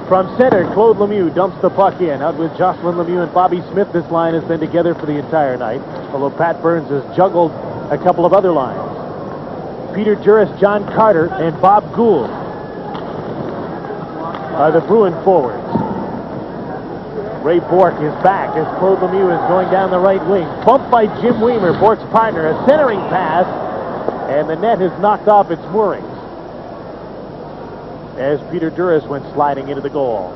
From center, Claude Lemieux dumps the puck in. Out with Jocelyn Lemieux and Bobby Smith, this line has been together for the entire night, although Pat Burns has juggled a couple of other lines. Peter Juris, John Carter, and Bob Gould are the Bruin forwards. Ray Bourque is back as Claude Lemieux is going down the right wing. Bumped by Jim Weimer, Bourque's partner, a centering pass, and the net has knocked off its moorings as Peter Juris went sliding into the goal.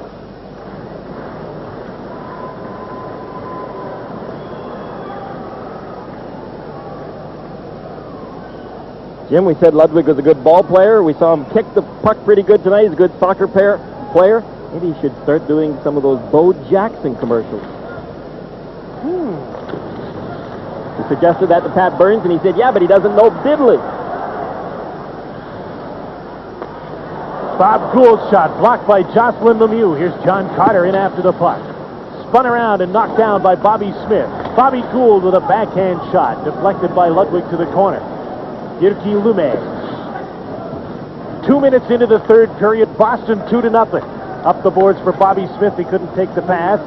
Jim, we said Ludwig was a good ball player. We saw him kick the puck pretty good tonight. He's a good soccer player. Maybe he should start doing some of those Bo Jackson commercials. He suggested that to Pat Burns, and he said, yeah, but he doesn't know diddly. Bob Gould's shot blocked by Jocelyn Lemieux. Here's John Carter in after the puck. Spun around and knocked down by Bobby Smith. Bobby Gould with a backhand shot, deflected by Ludwig to the corner. Jirki Lume. 2 minutes into the third period, Boston 2-0. Up the boards for Bobby Smith. He couldn't take the pass.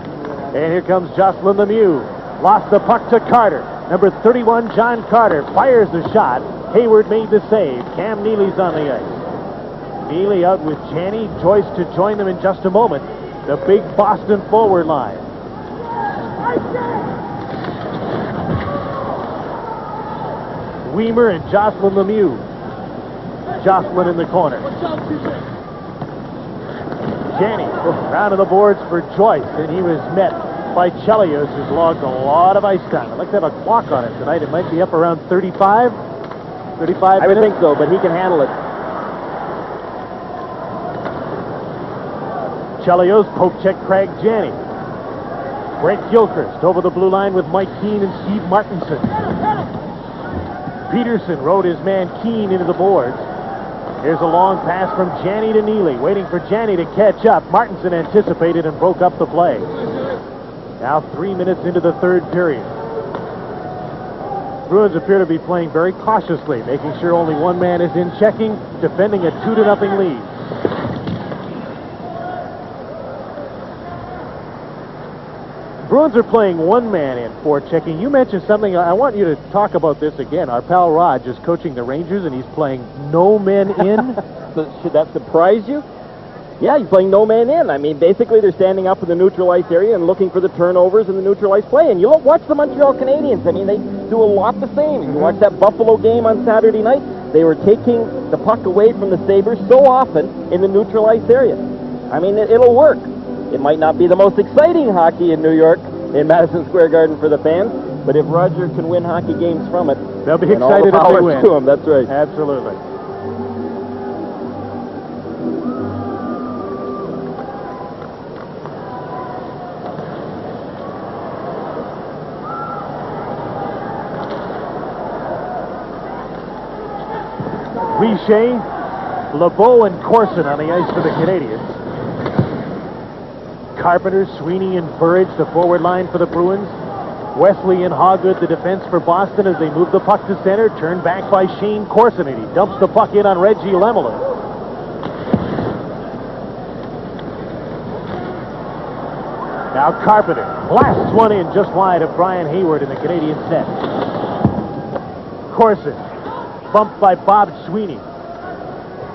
And here comes Jocelyn Lemieux. Lost the puck to Carter. Number 31, John Carter, fires the shot. Hayward made the save. Cam Neely's on the ice. Neely out with Janney. Joyce to join them in just a moment. The big Boston forward line. Weimer and Jocelyn Lemieux. Jocelyn in the corner. Janney round of the boards for Joyce, and he was met by Chelios, who's logged a lot of ice time. I'd like to have a clock on it tonight. It might be up around 35 minutes. I would think so, but he can handle it. Chelios poke check Craig Janney. Brent Gilchrist over the blue line with Mike Keane and Steve Martinson. Peterson rode his man Keane into the boards. Here's a long pass from Janney to Neely, waiting for Janney to catch up. Martinson anticipated and broke up the play. Now 3 minutes into the third period. Bruins appear to be playing very cautiously, making sure only one man is in checking, defending a 2-0 lead. Bruins are playing one man in for checking. You mentioned something. I want you to talk about this again. Our pal Raj is coaching the Rangers, and he's playing no men in. Should that surprise you? Yeah, he's playing no man in. I mean, basically they're standing up in the neutral ice area and looking for the turnovers in the neutral ice play. And you watch the Montreal Canadiens. I mean, they do a lot the same. You watch that Buffalo game on Saturday night. They were taking the puck away from the Sabres so often in the neutral ice area. I mean, it'll work. It might not be the most exciting hockey in New York, in Madison Square Garden for the fans, but if Roger can win hockey games from it, they'll be excited if they win. To him. That's right. Absolutely. Richer, LeBeau, and Corson on the ice for the Canadiens. Carpenter, Sweeney, and Burridge, the forward line for the Bruins. Wesley and Hoggood, the defense for Boston as they move the puck to center. Turned back by Shane Corson, and he dumps the puck in on Reggie Lemelin. Now Carpenter blasts one in just wide of Brian Hayward in the Canadian set. Corson bumped by Bob Sweeney.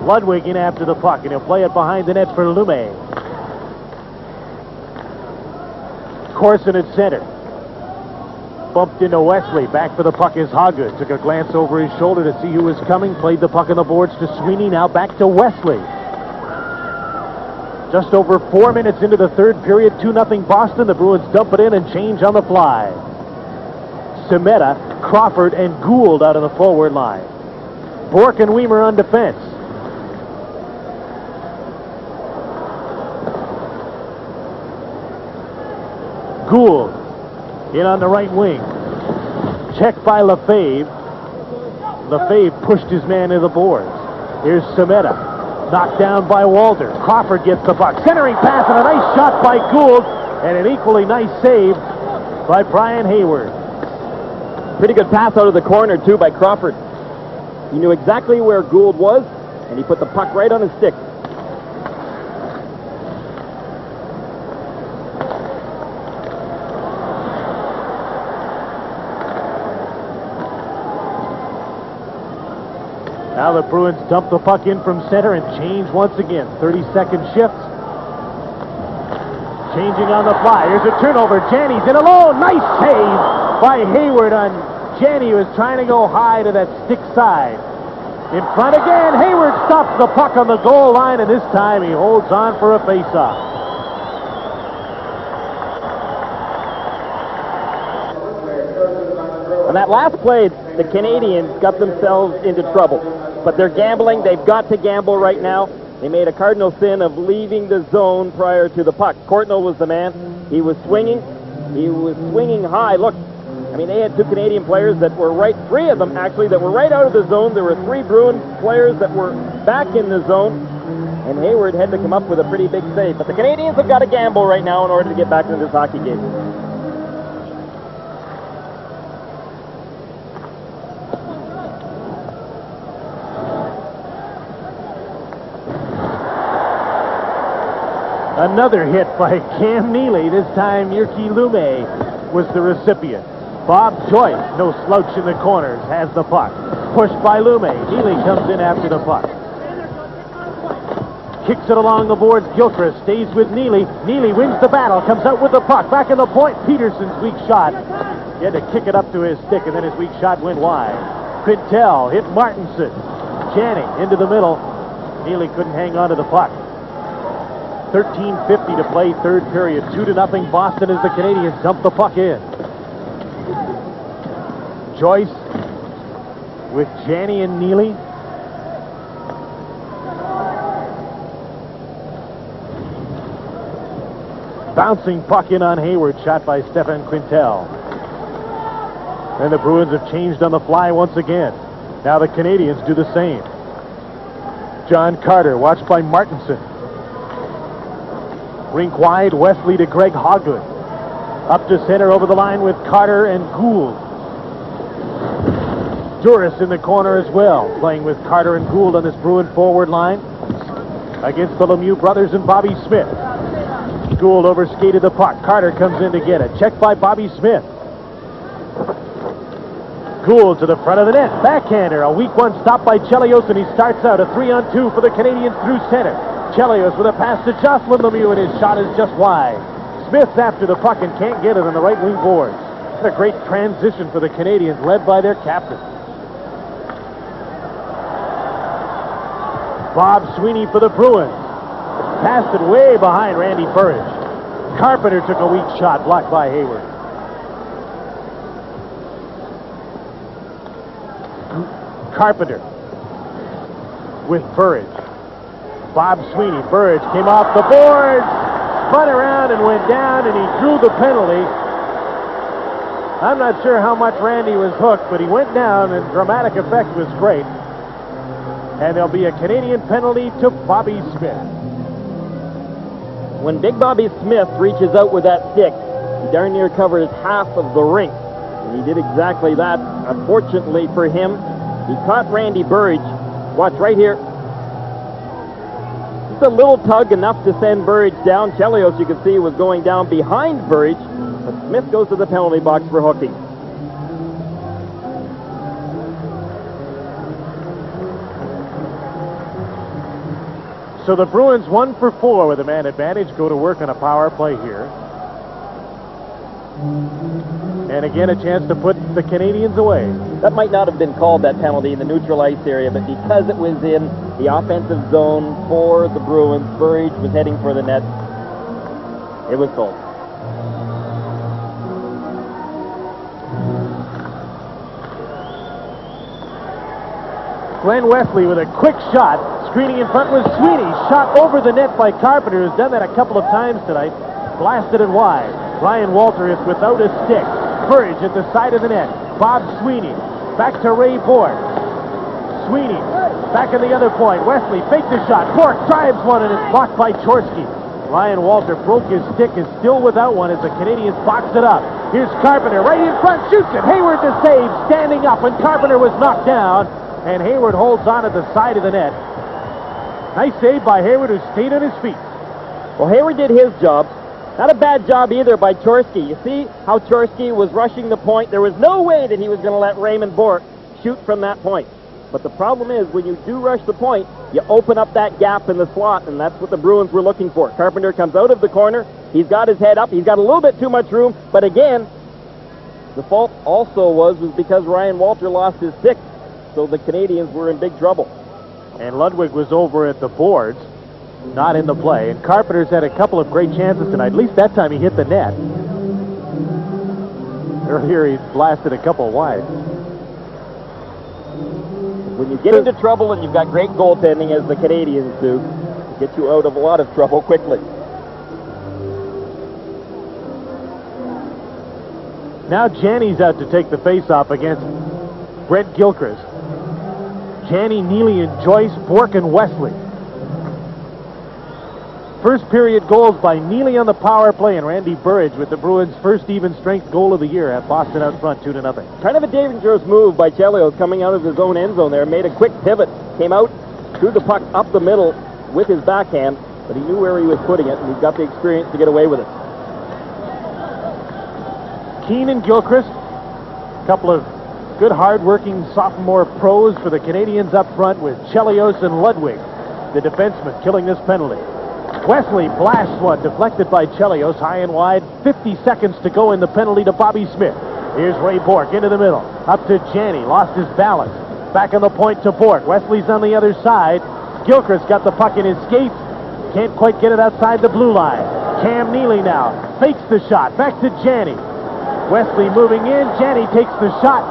Ludwig in after the puck, and he'll play it behind the net for Lume. Corson at center. Bumped into Wesley. Back for the puck is Hoggood. Took a glance over his shoulder to see who was coming. Played the puck on the boards to Sweeney. Now back to Wesley. Just over 4 minutes into the third period. 2-0 Boston. The Bruins dump it in and change on the fly. Semeta, Crawford, and Gould out on the forward line. Bourque and Weimer on defense. Gould in on the right wing. Checked by Lefebvre. Lefebvre pushed his man to the boards. Here's Semeta. Knocked down by Walter. Crawford gets the puck. Centering pass and a nice shot by Gould. And an equally nice save by Brian Hayward. Pretty good pass out of the corner, too, by Crawford. He knew exactly where Gould was, and he put the puck right on his stick. Now the Bruins dump the puck in from center and change once again. 30-second shift. Changing on the fly. Here's a turnover. Janney's in alone. Nice save by Hayward on Janney, who was trying to go high to that stick side. In front again. Hayward stops the puck on the goal line, and this time he holds on for a faceoff. On that last play, the Canadiens got themselves into trouble. But they're gambling. They've got to gamble right now. They made a cardinal sin of leaving the zone prior to the puck. Courtnall was the man. He was swinging. He was swinging high. Look, I mean, they had two Canadian players that were three of them actually, that were right out of the zone. There were three Bruin players that were back in the zone. And Hayward had to come up with a pretty big save. But the Canadiens have got to gamble right now in order to get back into this hockey game. Another hit by Cam Neely. This time, Jyrki Lumme was the recipient. Bob Joyce, no slouch in the corners, has the puck. Pushed by Lumme. Neely comes in after the puck. Kicks it along the boards. Gilchrist stays with Neely. Neely wins the battle, comes out with the puck. Back in the point. Peterson's weak shot. He had to kick it up to his stick, and then his weak shot went wide. Quintel hit Martinson. Janney into the middle. Neely couldn't hang on to the puck. 13:50 to play, third period. 2-0 Boston as the Canadiens dump the puck in. Joyce with Janney and Neely. Bouncing puck in on Hayward, shot by Stefan Quintel. And the Bruins have changed on the fly once again. Now the Canadiens do the same. John Carter, watched by Martinson. Rink wide, Wesley to Greg Hoglund. Up to center over the line with Carter and Gould. Duras in the corner as well, playing with Carter and Gould on this Bruin forward line against the Lemieux brothers and Bobby Smith. Gould overskated the puck. Carter comes in to get it. Checked by Bobby Smith. Gould to the front of the net. Backhander. A weak one stopped by Chelios, and he starts out a 3-on-2 for the Canadiens through center. Chelios with a pass to Jocelyn Lemieux, and his shot is just wide. Smith's after the puck and can't get it on the right wing boards. What a great transition for the Canadiens, led by their captain. Bob Sweeney for the Bruins. Passed it way behind Randy Burridge. Carpenter took a weak shot, blocked by Hayward. Carpenter with Burridge. Bob Sweeney. Burridge came off the board, spun around and went down, and he drew the penalty. I'm not sure how much Randy was hooked, but he went down, and dramatic effect was great. And there'll be a Canadian penalty to Bobby Smith. When Big Bobby Smith reaches out with that stick, he darn near covers half of the rink. And he did exactly that. Unfortunately for him, he caught Randy Burridge. Watch right here. Just a little tug, enough to send Burridge down. Chelios, you can see, was going down behind Burridge, but Smith goes to the penalty box for hooking. So the Bruins 1 for 4 with a man advantage, go to work on a power play here. And again, a chance to put the Canadiens away. That might not have been called that penalty in the neutral ice area, but because it was in the offensive zone for the Bruins, Burridge was heading for the net. It was called. Glenn Wesley with a quick shot. Screening in front was Sweeney. Shot over the net by Carpenter, who's done that a couple of times tonight. Blasted it wide. Ryan Walter is without a stick. Burridge at the side of the net. Bob Sweeney. Back to Ray Bork. Sweeney. Back in the other point. Wesley faked the shot. Bork drives one, and it's blocked by Chorsky. Ryan Walter broke his stick, is still without one as the Canadiens box it up. Here's Carpenter right in front. Shoots it. Hayward to save. Standing up, and Carpenter was knocked down. And Hayward holds on at the side of the net. Nice save by Hayward, who stayed on his feet. Well, Hayward did his job. Not a bad job either by Chorsky. You see how Chorsky was rushing the point. There was no way that he was going to let Raymond Bourque shoot from that point. But the problem is, when you do rush the point, you open up that gap in the slot, and that's what the Bruins were looking for. Carpenter comes out of the corner. He's got his head up. He's got a little bit too much room. But again, the fault also was because Ryan Walter lost his stick. So the Canadiens were in big trouble. And Ludwig was over at the boards, not in the play. And Carpenter's had a couple of great chances tonight. At least that time he hit the net. Earlier he blasted a couple wide. When you get into trouble and you've got great goaltending, as the Canadiens do, it gets you out of a lot of trouble quickly. Now Janney's out to take the face-off against Brett Gilchrist. Janney, Neely, and Joyce, Bourque, and Wesley. First period goals by Neely on the power play, and Randy Burridge with the Bruins' first even-strength goal of the year at Boston out front, 2-0. Kind of a dangerous move by Chelios coming out of his own end zone there. Made a quick pivot, came out, threw the puck up the middle with his backhand, but he knew where he was putting it, and he's got the experience to get away with it. Keane and Gilchrist, a couple of good, hard-working sophomore pros for the Canadiens up front, with Chelios and Ludwig, the defenseman, killing this penalty. Wesley blasts one, deflected by Chelios, high and wide. 50 seconds to go in the penalty to Bobby Smith. Here's Ray Bourque into the middle. Up to Janney, lost his balance. Back on the point to Bourque. Wesley's on the other side. Gilchrist got the puck in his skates. Can't quite get it outside the blue line. Cam Neely now fakes the shot. Back to Janney. Wesley moving in. Janney takes the shot.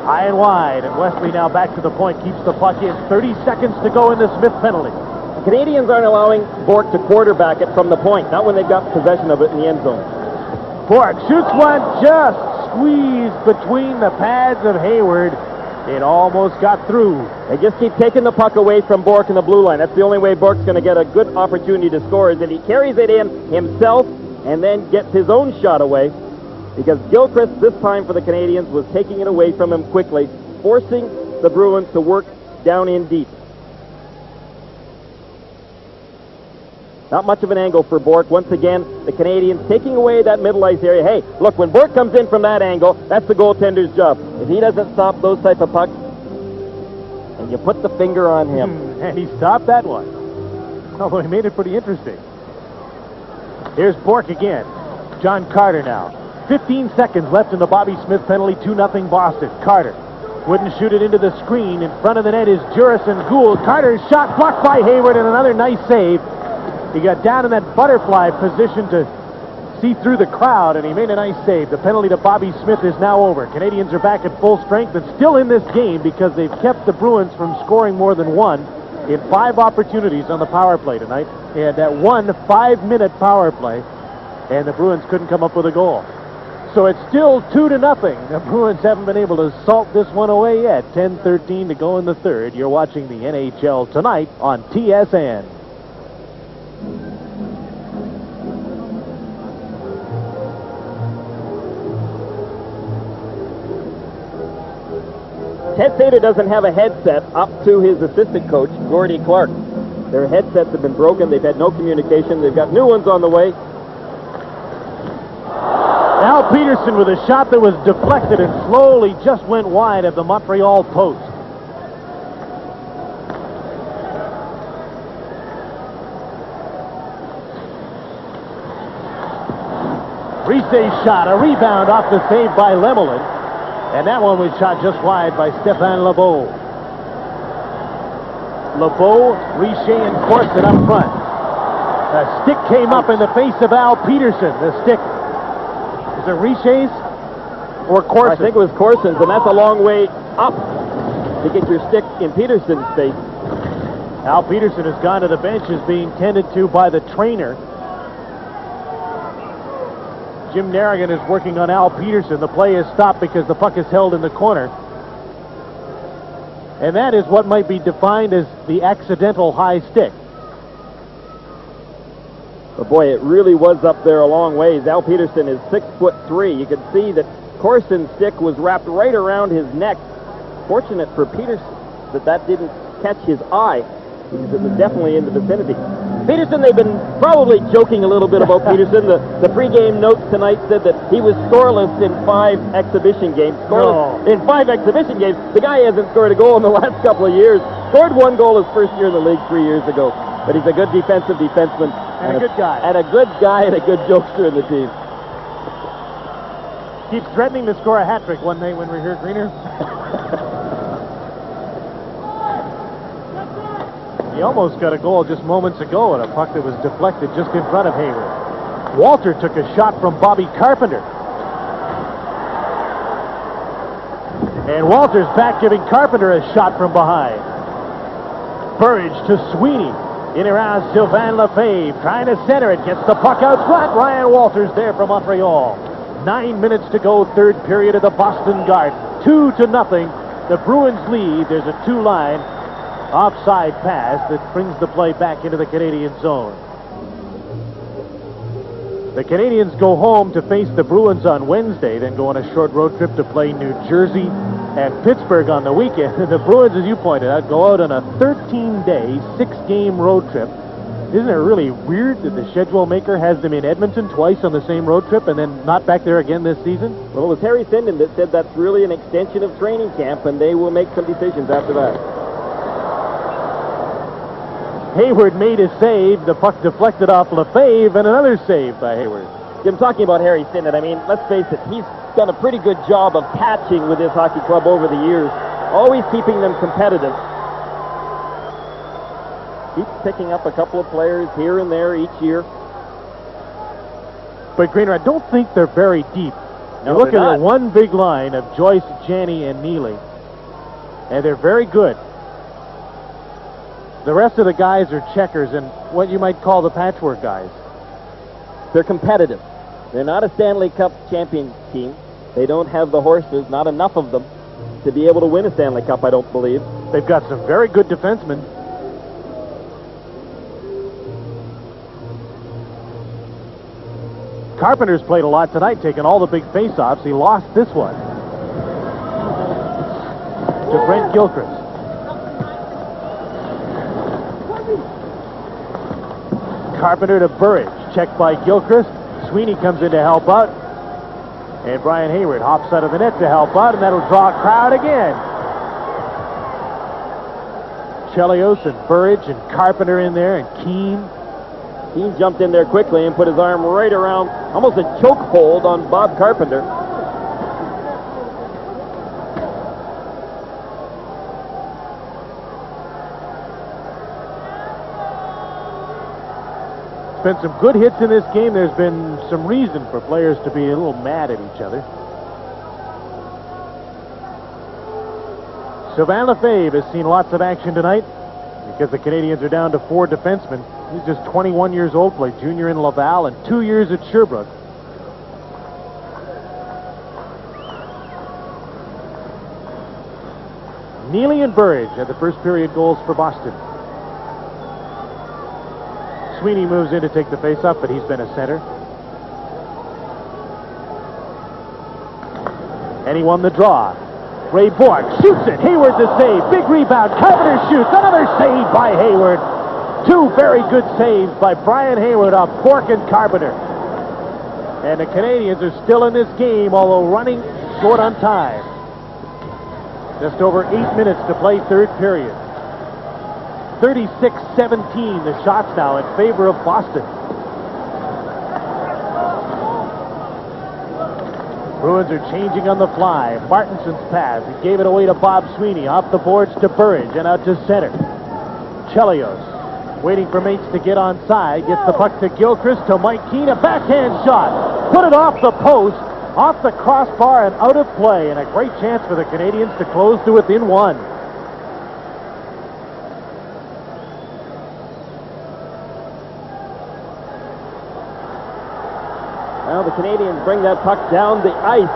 High and wide. And Wesley now back to the point. Keeps the puck in. 30 seconds to go in the Smith penalty. The Canadiens aren't allowing Bourque to quarterback it from the point, not when they've got possession of it in the end zone. Bourque shoots one, just squeezed between the pads of Hayward. It almost got through. They just keep taking the puck away from Bourque in the blue line. That's the only way Bourque's going to get a good opportunity to score, is if he carries it in himself and then gets his own shot away, because Gilchrist, this time for the Canadiens, was taking it away from him quickly, forcing the Bruins to work down in deep. Not much of an angle for Bourque. Once again, the Canadiens taking away that middle ice area. Hey, look, when Bourque comes in from that angle, that's the goaltender's job. If he doesn't stop those type of pucks, and you put the finger on him. And he stopped that one. Although he made it pretty interesting. Here's Bourque again. John Carter now. 15 seconds left in the Bobby Smith penalty. 2-0 Boston. Carter wouldn't shoot it into the screen. In front of the net is Juris and Gould. Carter's shot blocked by Hayward, and another nice save. He got down in that butterfly position to see through the crowd, and he made a nice save. The penalty to Bobby Smith is now over. Canadiens are back at full strength and still in this game because they've kept the Bruins from scoring more than one in 5 opportunities on the power play tonight. They had that 1 5-minute power play, and the Bruins couldn't come up with a goal. So it's still 2-0. The Bruins haven't been able to salt this one away yet. 10:13 to go in the third. You're watching the NHL tonight on TSN. Ted Sater doesn't have a headset up to his assistant coach, Gordie Clark. Their headsets have been broken. They've had no communication. They've got new ones on the way. Al Peterson with a shot that was deflected and slowly just went wide of the Montreal post. Rice's shot, a rebound off the save by Lemelin. And that one was shot just wide by Stéphane Lebeau. Lebeau, Riche, and Corson up front. A stick came up in the face of Al Peterson. The stick, is it Riche's or Corson? I think it was Corson's, and that's a long way up to get your stick in Peterson's face. Al Peterson has gone to the bench, is being tended to by the trainer. Jim Narrigan is working on Al Peterson. The play is stopped because the puck is held in the corner. And that is what might be defined as the accidental high stick. But boy, it really was up there a long ways. Al Peterson is 6'3". You could see that Corson's stick was wrapped right around his neck. Fortunate for Peterson that didn't catch his eye, because it was definitely in the vicinity. Peterson, they've been probably joking a little bit about Peterson. The pregame notes tonight said that he was scoreless in 5 exhibition games. Scoreless in 5 exhibition games. The guy hasn't scored a goal in the last couple of years. Scored 1 goal his first year in the league 3 years ago. But he's a good defensive defenseman. And a good guy. And a good guy and a good jokester in the team. Keeps threatening to score a hat trick one night when we're here, Greener. He almost got a goal just moments ago on a puck that was deflected just in front of Hayward. Walter took a shot from Bobby Carpenter. And Walter's back giving Carpenter a shot from behind. Burridge to Sweeney. In around Sylvain Lefebvre, trying to center it, gets the puck out front. Ryan Walters there for Montreal. 9 minutes to go, third period of the Boston Garden. 2-0. The Bruins lead. There's a 2-line offside pass that brings the play back into the Canadian zone. The Canadiens go home to face the Bruins on Wednesday, then go on a short road trip to play New Jersey and Pittsburgh on the weekend. And the Bruins, as you pointed out, go out on a 13-day, 6-game road trip. Isn't it really weird that the schedule maker has them in Edmonton twice on the same road trip and then not back there again this season? Well, it was Harry Sinden that said that's really an extension of training camp, and they will make some decisions after that. Hayward made a save. The puck deflected off Lefebvre, and another save by Hayward. I'm talking about Harry Sinden. I mean, let's face it, he's done a pretty good job of patching with this hockey club over the years, always keeping them competitive. Keeps picking up a couple of players here and there each year. But, Greener, I don't think they're very deep. No, you're looking they're at one big line of Joyce, Janney, and Neely, and they're very good. The rest of the guys are checkers and what you might call the patchwork guys. They're competitive. They're not a Stanley Cup champion team. They don't have the horses, not enough of them, to be able to win a Stanley Cup, I don't believe. They've got some very good defensemen. Carpenter's played a lot tonight, taking all the big face-offs. He lost this one to Brent Gilchrist. Carpenter to Burridge. Checked by Gilchrist. Sweeney comes in to help out. And Brian Hayward hops out of the net to help out, and that'll draw a crowd again. Chelios and Burridge and Carpenter in there, and Keane. Keane jumped in there quickly and put his arm right around, almost a choke hold on Bob Carpenter. Been some good hits in this game. There's been some reason for players to be a little mad at each other. Sylvain Lefebvre has seen lots of action tonight because the Canadiens are down to 4 defensemen. He's just 21 years old, played junior in Laval and 2 years at Sherbrooke. Neely and Burridge had the first period goals for Boston. Sweeney moves in to take the face-off, but he's been a center. And he won the draw. Ray Bourque shoots it. Hayward the save. Big rebound. Carpenter shoots. Another save by Hayward. 2 very good saves by Brian Hayward off Bourque and Carpenter. And the Canadiens are still in this game, although running short on time. Just over 8 minutes to play third period. 36-17 the shots now in favor of Boston. Bruins are changing on the fly. Martinson's pass. He gave it away to Bob Sweeney. Off the boards to Burridge and out to center. Chelios waiting for mates to get onside. Gets the puck to Gilchrist, to Mike Keane. A backhand shot. Put it off the post, off the crossbar and out of play. And a great chance for the Canadiens to close to within 1. Well, the Canadiens bring that puck down the ice,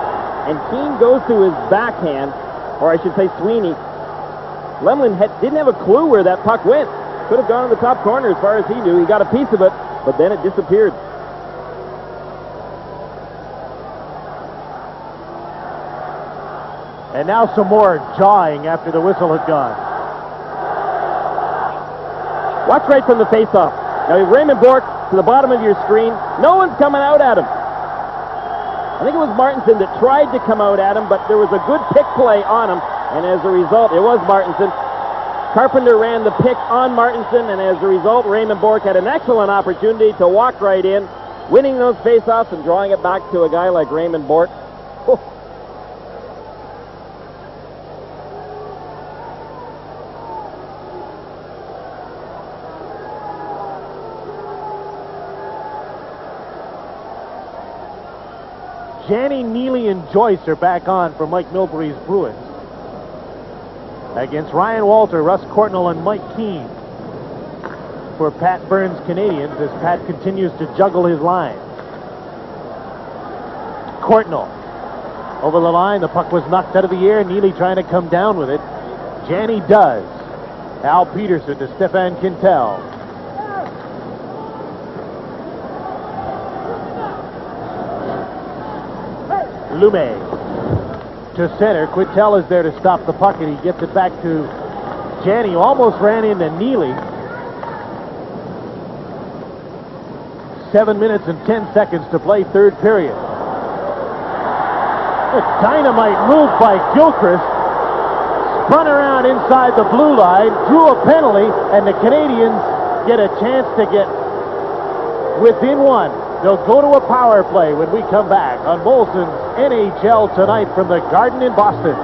and Keane goes to his backhand, or I should say Sweeney. Lemelin didn't have a clue where that puck went. Could have gone in the top corner as far as he knew. He got a piece of it, but then it disappeared. And now some more jawing after the whistle had gone. Watch right from the face-off. Now Raymond Bourque to the bottom of your screen. No one's coming out at him. I think it was Martinson that tried to come out at him, but there was a good pick play on him, and as a result, it was Martinson. Carpenter ran the pick on Martinson, and as a result, Raymond Bourque had an excellent opportunity to walk right in, winning those faceoffs and drawing it back to a guy like Raymond Bourque. Oh. Janny, Neely, and Joyce are back on for Mike Milbury's Bruins. Against Ryan Walter, Russ Courtnall, and Mike Keane for Pat Burns' Canadiens as Pat continues to juggle his line. Courtnall over the line. The puck was knocked out of the air. Neely trying to come down with it. Janny does. Al Peterson to Stefan Quintel. Lume to center. Quintel is there to stop the puck, and he gets it back to Janny, who almost ran into Neely. 7 minutes and 10 seconds to play third period. A dynamite move by Gilchrist. Spun around inside the blue line, drew a penalty, and the Canadiens get a chance to get within one. They'll go to a power play when we come back on Molson's NHL Tonight from the Garden in Boston.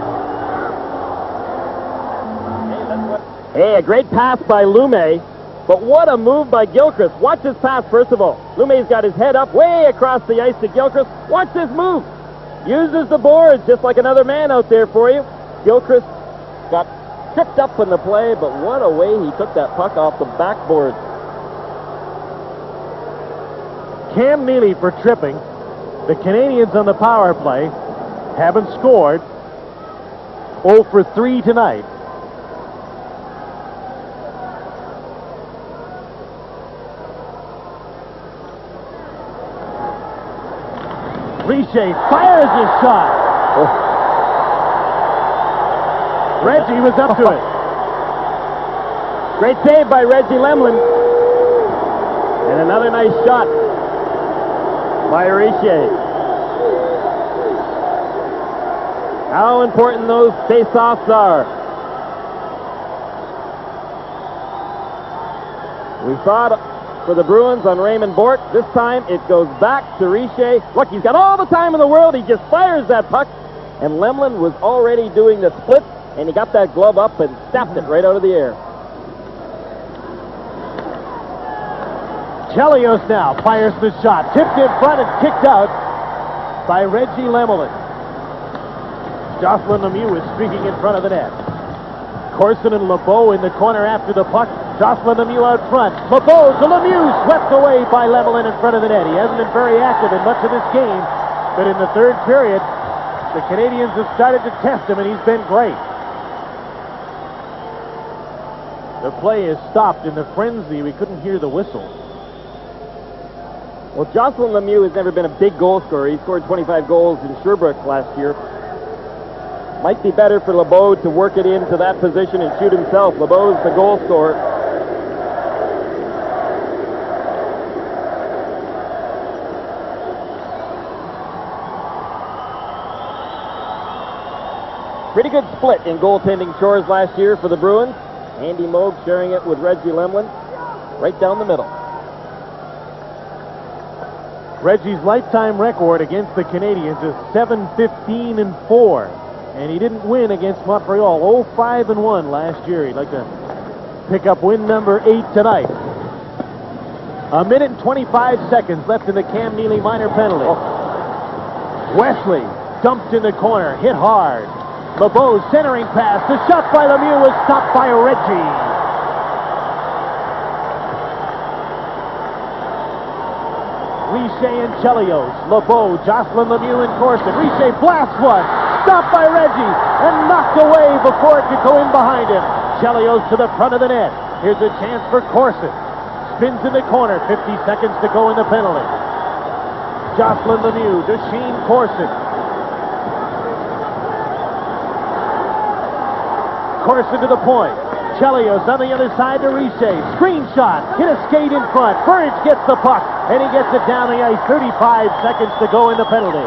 Hey, a great pass by Lume, but what a move by Gilchrist. Watch his pass, first of all. Lume's got his head up way across the ice to Gilchrist. Watch this move. Uses the boards just like another man out there for you. Gilchrist got tripped up in the play, but what a way he took that puck off the backboard. Cam Neely for tripping. The Canadiens on the power play haven't scored. 0 for 3 tonight. Richer fires his shot. Oh. Reggie was up to it. Great save by Reggie Lemelin. And another nice shot by Richer. How important those face-offs are. We saw it for the Bruins on Raymond Bourque. This time it goes back to Richer. Look, he's got all the time in the world. He just fires that puck. And Lemelin was already doing the split, and he got that glove up and snapped it right out of the air. Chelios now fires the shot. Tipped in front and kicked out by Reggie Lemelin. Jocelyn Lemieux is streaking in front of the net. Corson and LeBeau in the corner after the puck. Jocelyn Lemieux out front. LeBeau to Lemieux, swept away by Lemelin in front of the net. He hasn't been very active in much of this game, but in the third period, the Canadiens have started to test him, and he's been great. The play is stopped in the frenzy. We couldn't hear the whistle. Well, Jocelyn Lemieux has never been a big goal scorer. He scored 25 goals in Sherbrooke last year. Might be better for LeBeau to work it into that position and shoot himself. LeBeau's the goal scorer. Pretty good split in goaltending chores last year for the Bruins. Andy Moog sharing it with Reggie Lemelin right down the middle. Reggie's lifetime record against the Canadiens is 7-15-4, and he didn't win against Montreal. 0-5-1 last year. He'd like to pick up win number 8 tonight. 1 minute and 25 seconds left in the Cam Neely minor penalty. Wesley dumped in the corner, hit hard. LeBeau's centering pass. The shot by Lemieux was stopped by Reggie. Richer and Chelios. LeBeau, Jocelyn Lemieux, and Corson. Richer blasts one. Stopped by Reggie and knocked away before it could go in behind him. Chelios to the front of the net. Here's a chance for Corson. Spins in the corner. 50 seconds to go in the penalty. Jocelyn Lemieux to Shane Corson. Corson to the point. Chelios on the other side to Richer. Screen shot. Hit a skate in front. Burridge gets the puck, and he gets it down the ice. 35 seconds to go in the penalty.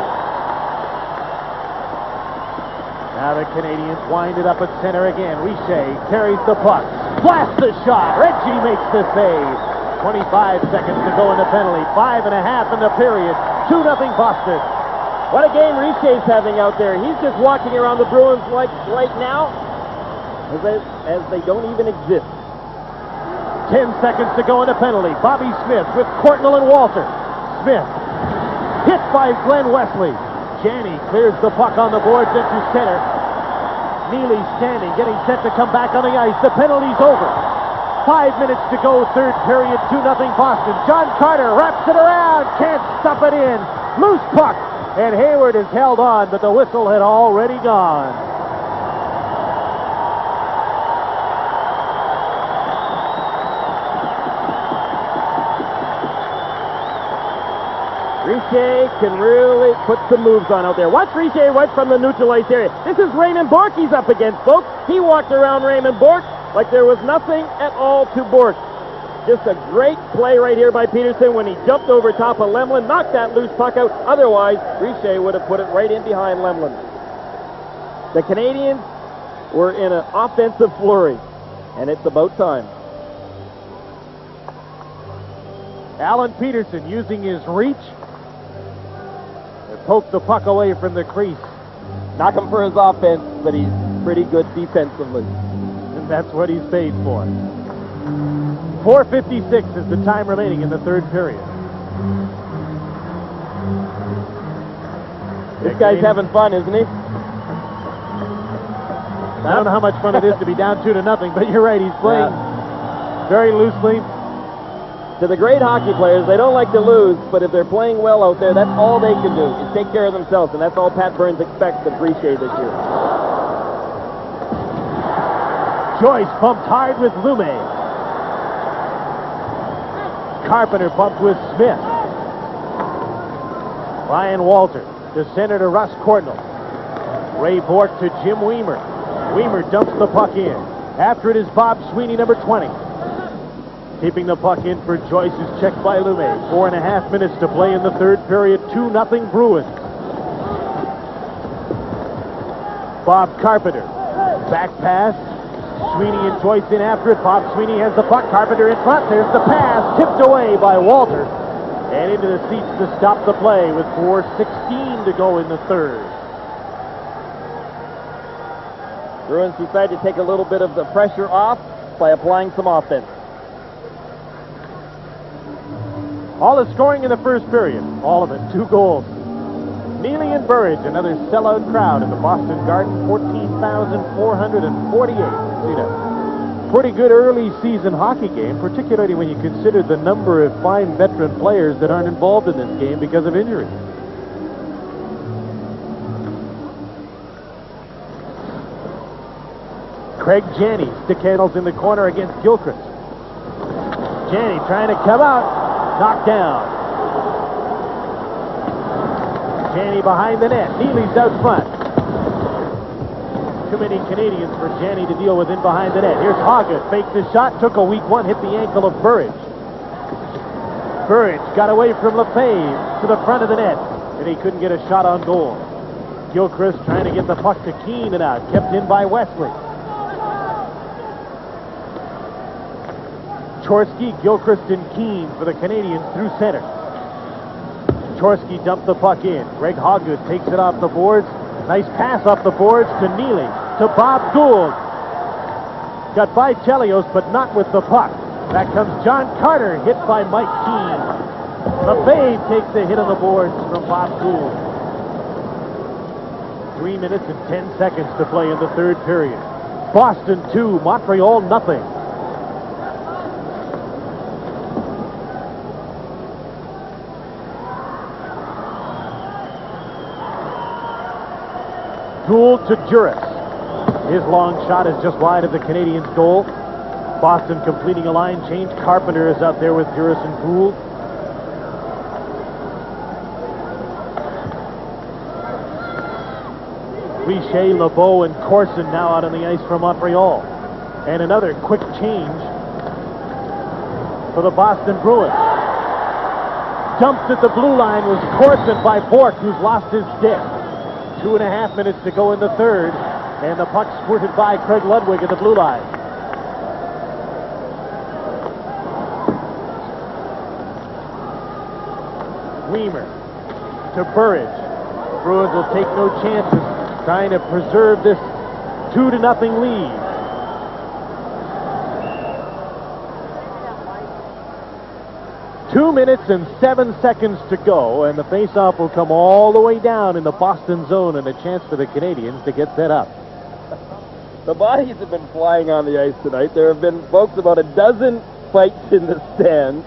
Now the Canadiens wind it up at center again. Richer carries the puck. Blasts the shot. Reggie makes the save. 25 seconds to go in the penalty. 5.5 in the period. 2-0 Boston. What a game Richer's having out there. He's just walking around the Bruins like right now as they don't even exist. 10 seconds to go in the penalty. Bobby Smith with Courtnall and Walter. Smith hit by Glenn Wesley. Janney clears the puck on the boards into center. Neely standing, getting set to come back on the ice. The penalty's over. 5 minutes to go, third period, 2-0 Boston. John Carter wraps it around, can't stop it in. Loose puck, and Hayward is held on, but the whistle had already gone. Richer can really put some moves on out there. Watch Richer right from the neutral ice area. This is Raymond Bourque he's up against, folks. He walked around Raymond Bourque like there was nothing at all to Bourque. Just a great play right here by Peterson when he jumped over top of Lemelin, knocked that loose puck out. Otherwise, Richer would have put it right in behind Lemelin. The Canadiens were in an offensive flurry, and it's about time. Alan Peterson using his reach to poke the puck away from the crease. Knock him for his offense, but he's pretty good defensively. And that's what he's paid for. 4:56 is the time remaining in the third period. This guy's having fun, isn't he? I don't know how much fun it is to be down 2-0, but you're right, he's playing very loosely. To the great hockey players, they don't like to lose, but if they're playing well out there, that's all they can do, is take care of themselves, and that's all Pat Burns expects of Richer this year. Joyce pumped hard with Lume. Carpenter pumped with Smith. Ryan Walter to center to Russ Courtnall. Ray Bourque to Jim Weimer. Weimer dumps the puck in. After it is Bob Sweeney, number 20. Keeping the puck in for Joyce is checked by Lume. 4.5 minutes to play in the third period. 2-0 Bruins. Bob Carpenter. Back pass. Sweeney and Joyce in after it. Bob Sweeney has the puck. Carpenter in front. There's the pass. Tipped away by Walter. And into the seats to stop the play with 4:16 to go in the third. Bruins decide to take a little bit of the pressure off by applying some offense. All the scoring in the first period. All of it. 2 goals. Neely and Burridge, another sellout crowd in the Boston Garden. 14,448. See that? Pretty good early season hockey game, particularly when you consider the number of fine veteran players that aren't involved in this game because of injury. Craig Janney stick handles in the corner against Gilchrist. Janney trying to come out, knocked down. Janney behind the net. Neely's out front. Too many Canadians for Janney to deal with in behind the net. Here's Hoggett, faked the shot, took a weak one, hit the ankle of Burridge. Burridge got away from Lefebvre to the front of the net, and he couldn't get a shot on goal. Gilchrist trying to get the puck to Keane and out, kept in by Wesley. Chorsky, Gilchrist, and Keane for the Canadiens through center. Chorsky dumps the puck in. Greg Hoggood takes it off the boards. Nice pass off the boards to Neely, to Bob Gould. Got by Chelios, but not with the puck. Back comes John Carter, hit by Mike Keane. Lefebvre takes a hit on the boards from Bob Gould. 3 minutes and 10 seconds to play in the third period. Boston 2, Montreal nothing. Gould to Juris. His long shot is just wide of the Canadiens' goal. Boston completing a line change. Carpenter is out there with Juris and Gould. Richer, LeBeau, and Corson now out on the ice for Montreal. And another quick change for the Boston Bruins. Dumped at the blue line was Corson by Bork, who's lost his stick. 2.5 minutes to go in the third, and the puck squirted by Craig Ludwig at the blue line. Weimer to Burridge. Bruins will take no chances, trying to preserve this 2-0 lead. Two minutes and 7 seconds to go, and the faceoff will come all the way down in the Boston zone, and a chance for the Canadiens to get set up. The bodies have been flying on the ice tonight. There have been, folks, about a dozen fights in the stands.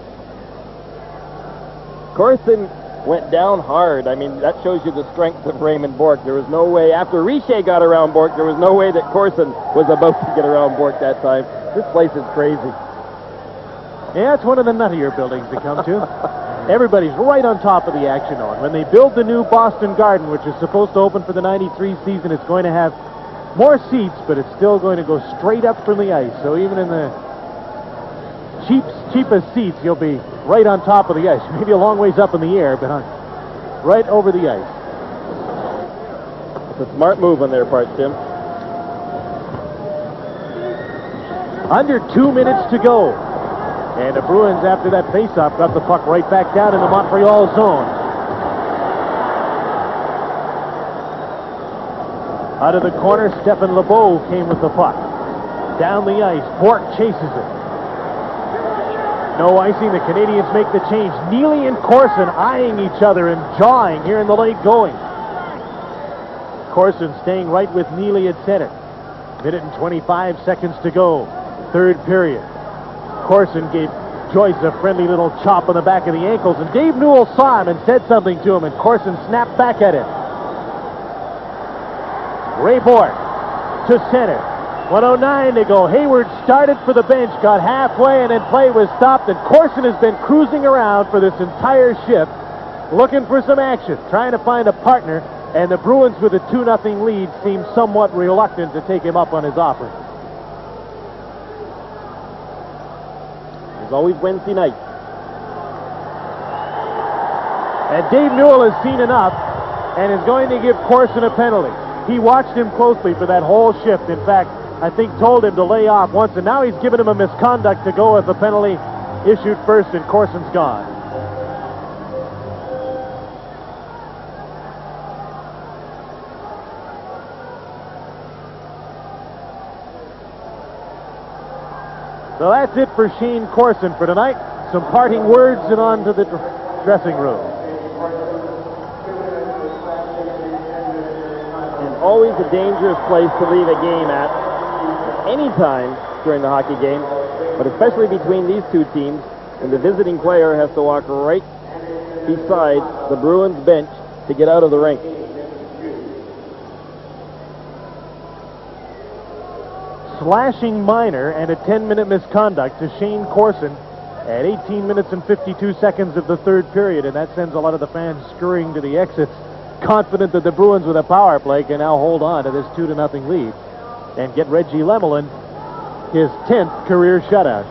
Corson went down hard. I mean, that shows you the strength of Raymond Bourque. There was no way, after Richer got around Bourque, there was no way that Corson was about to get around Bourque that time. This place is crazy. Yeah, it's one of the nuttier buildings to come to. Everybody's right on top of the action on. When they build the new Boston Garden, which is supposed to open for the '93 season, it's going to have more seats, but it's still going to go straight up from the ice. So even in the cheapest seats, you'll be right on top of the ice. Maybe a long ways up in the air, but right over the ice. It's a smart move on their part, Tim. Under 2 minutes to go. And the Bruins, after that faceoff, got the puck right back down in the Montreal zone. Out of the corner, Stephen LeBeau came with the puck. Down the ice, Bourque chases it. No icing, the Canadiens make the change. Neely and Corson eyeing each other and jawing here in the late going. Corson staying right with Neely at center. Minute and 25 seconds to go. Third period. Corson gave Joyce a friendly little chop on the back of the ankles, and Dave Newell saw him and said something to him, and Corson snapped back at him. Ray Bourque to center. 1:09 to go. Hayward started for the bench, got halfway, and then play was stopped, and Corson has been cruising around for this entire shift, looking for some action, trying to find a partner, and the Bruins with a 2-0 lead seem somewhat reluctant to take him up on his offer. There's always Wednesday night. And Dave Newell has seen enough and is going to give Corson a penalty. He watched him closely for that whole shift. In fact, I think told him to lay off once, and now he's given him a misconduct to go with the penalty issued first, and Corson's gone. So that's it for Shane Corson for tonight. Some parting words and on to the dressing room. And always a dangerous place to leave a game at any time during the hockey game, but especially between these two teams, and the visiting player has to walk right beside the Bruins bench to get out of the rink. Slashing minor and a 10-minute misconduct to Shane Corson at 18 minutes and 52 seconds of the third period, and that sends a lot of the fans scurrying to the exits, confident that the Bruins with a power play can now hold on to this 2-0 lead and get Reggie Lemelin his 10th career shutout.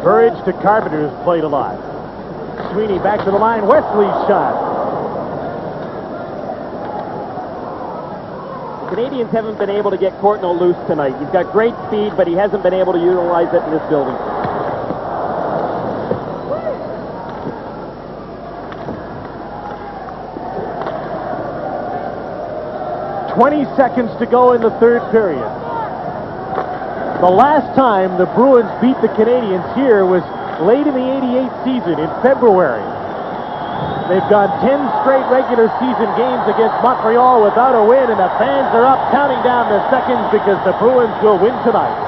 Burridge to Carpenter's played a lot. Sweeney back to the line. Wesley's shot. The Canadiens haven't been able to get Courtnall loose tonight. He's got great speed, but he hasn't been able to utilize it in this building. "20 seconds to go in the third period. The last time the Bruins beat the Canadiens here was late in the '88 season in February. They've gone 10 straight regular season games against Montreal without a win, and the fans are up counting down the seconds because the Bruins will win tonight.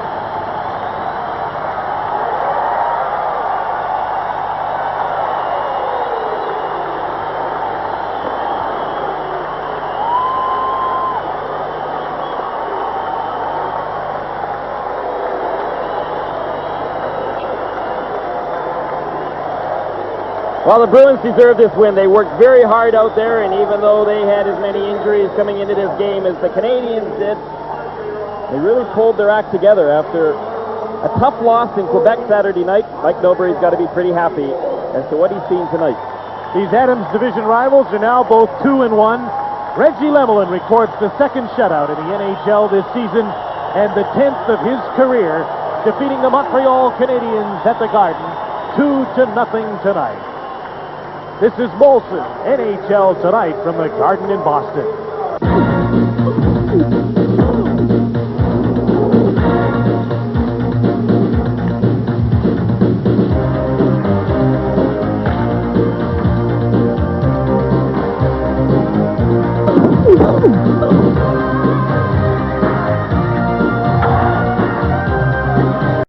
Well, the Bruins deserve this win. They worked very hard out there, and even though they had as many injuries coming into this game as the Canadiens did, they really pulled their act together after a tough loss in Quebec Saturday night. Mike Milbury's got to be pretty happy as to what he's seen tonight. These Adams division rivals are now both 2-1. Reggie Lemelin records the second shutout in the NHL this season and the 10th of his career, defeating the Montreal Canadiens at the Garden 2-0 tonight. This is Molson, NHL Tonight from the Garden in Boston.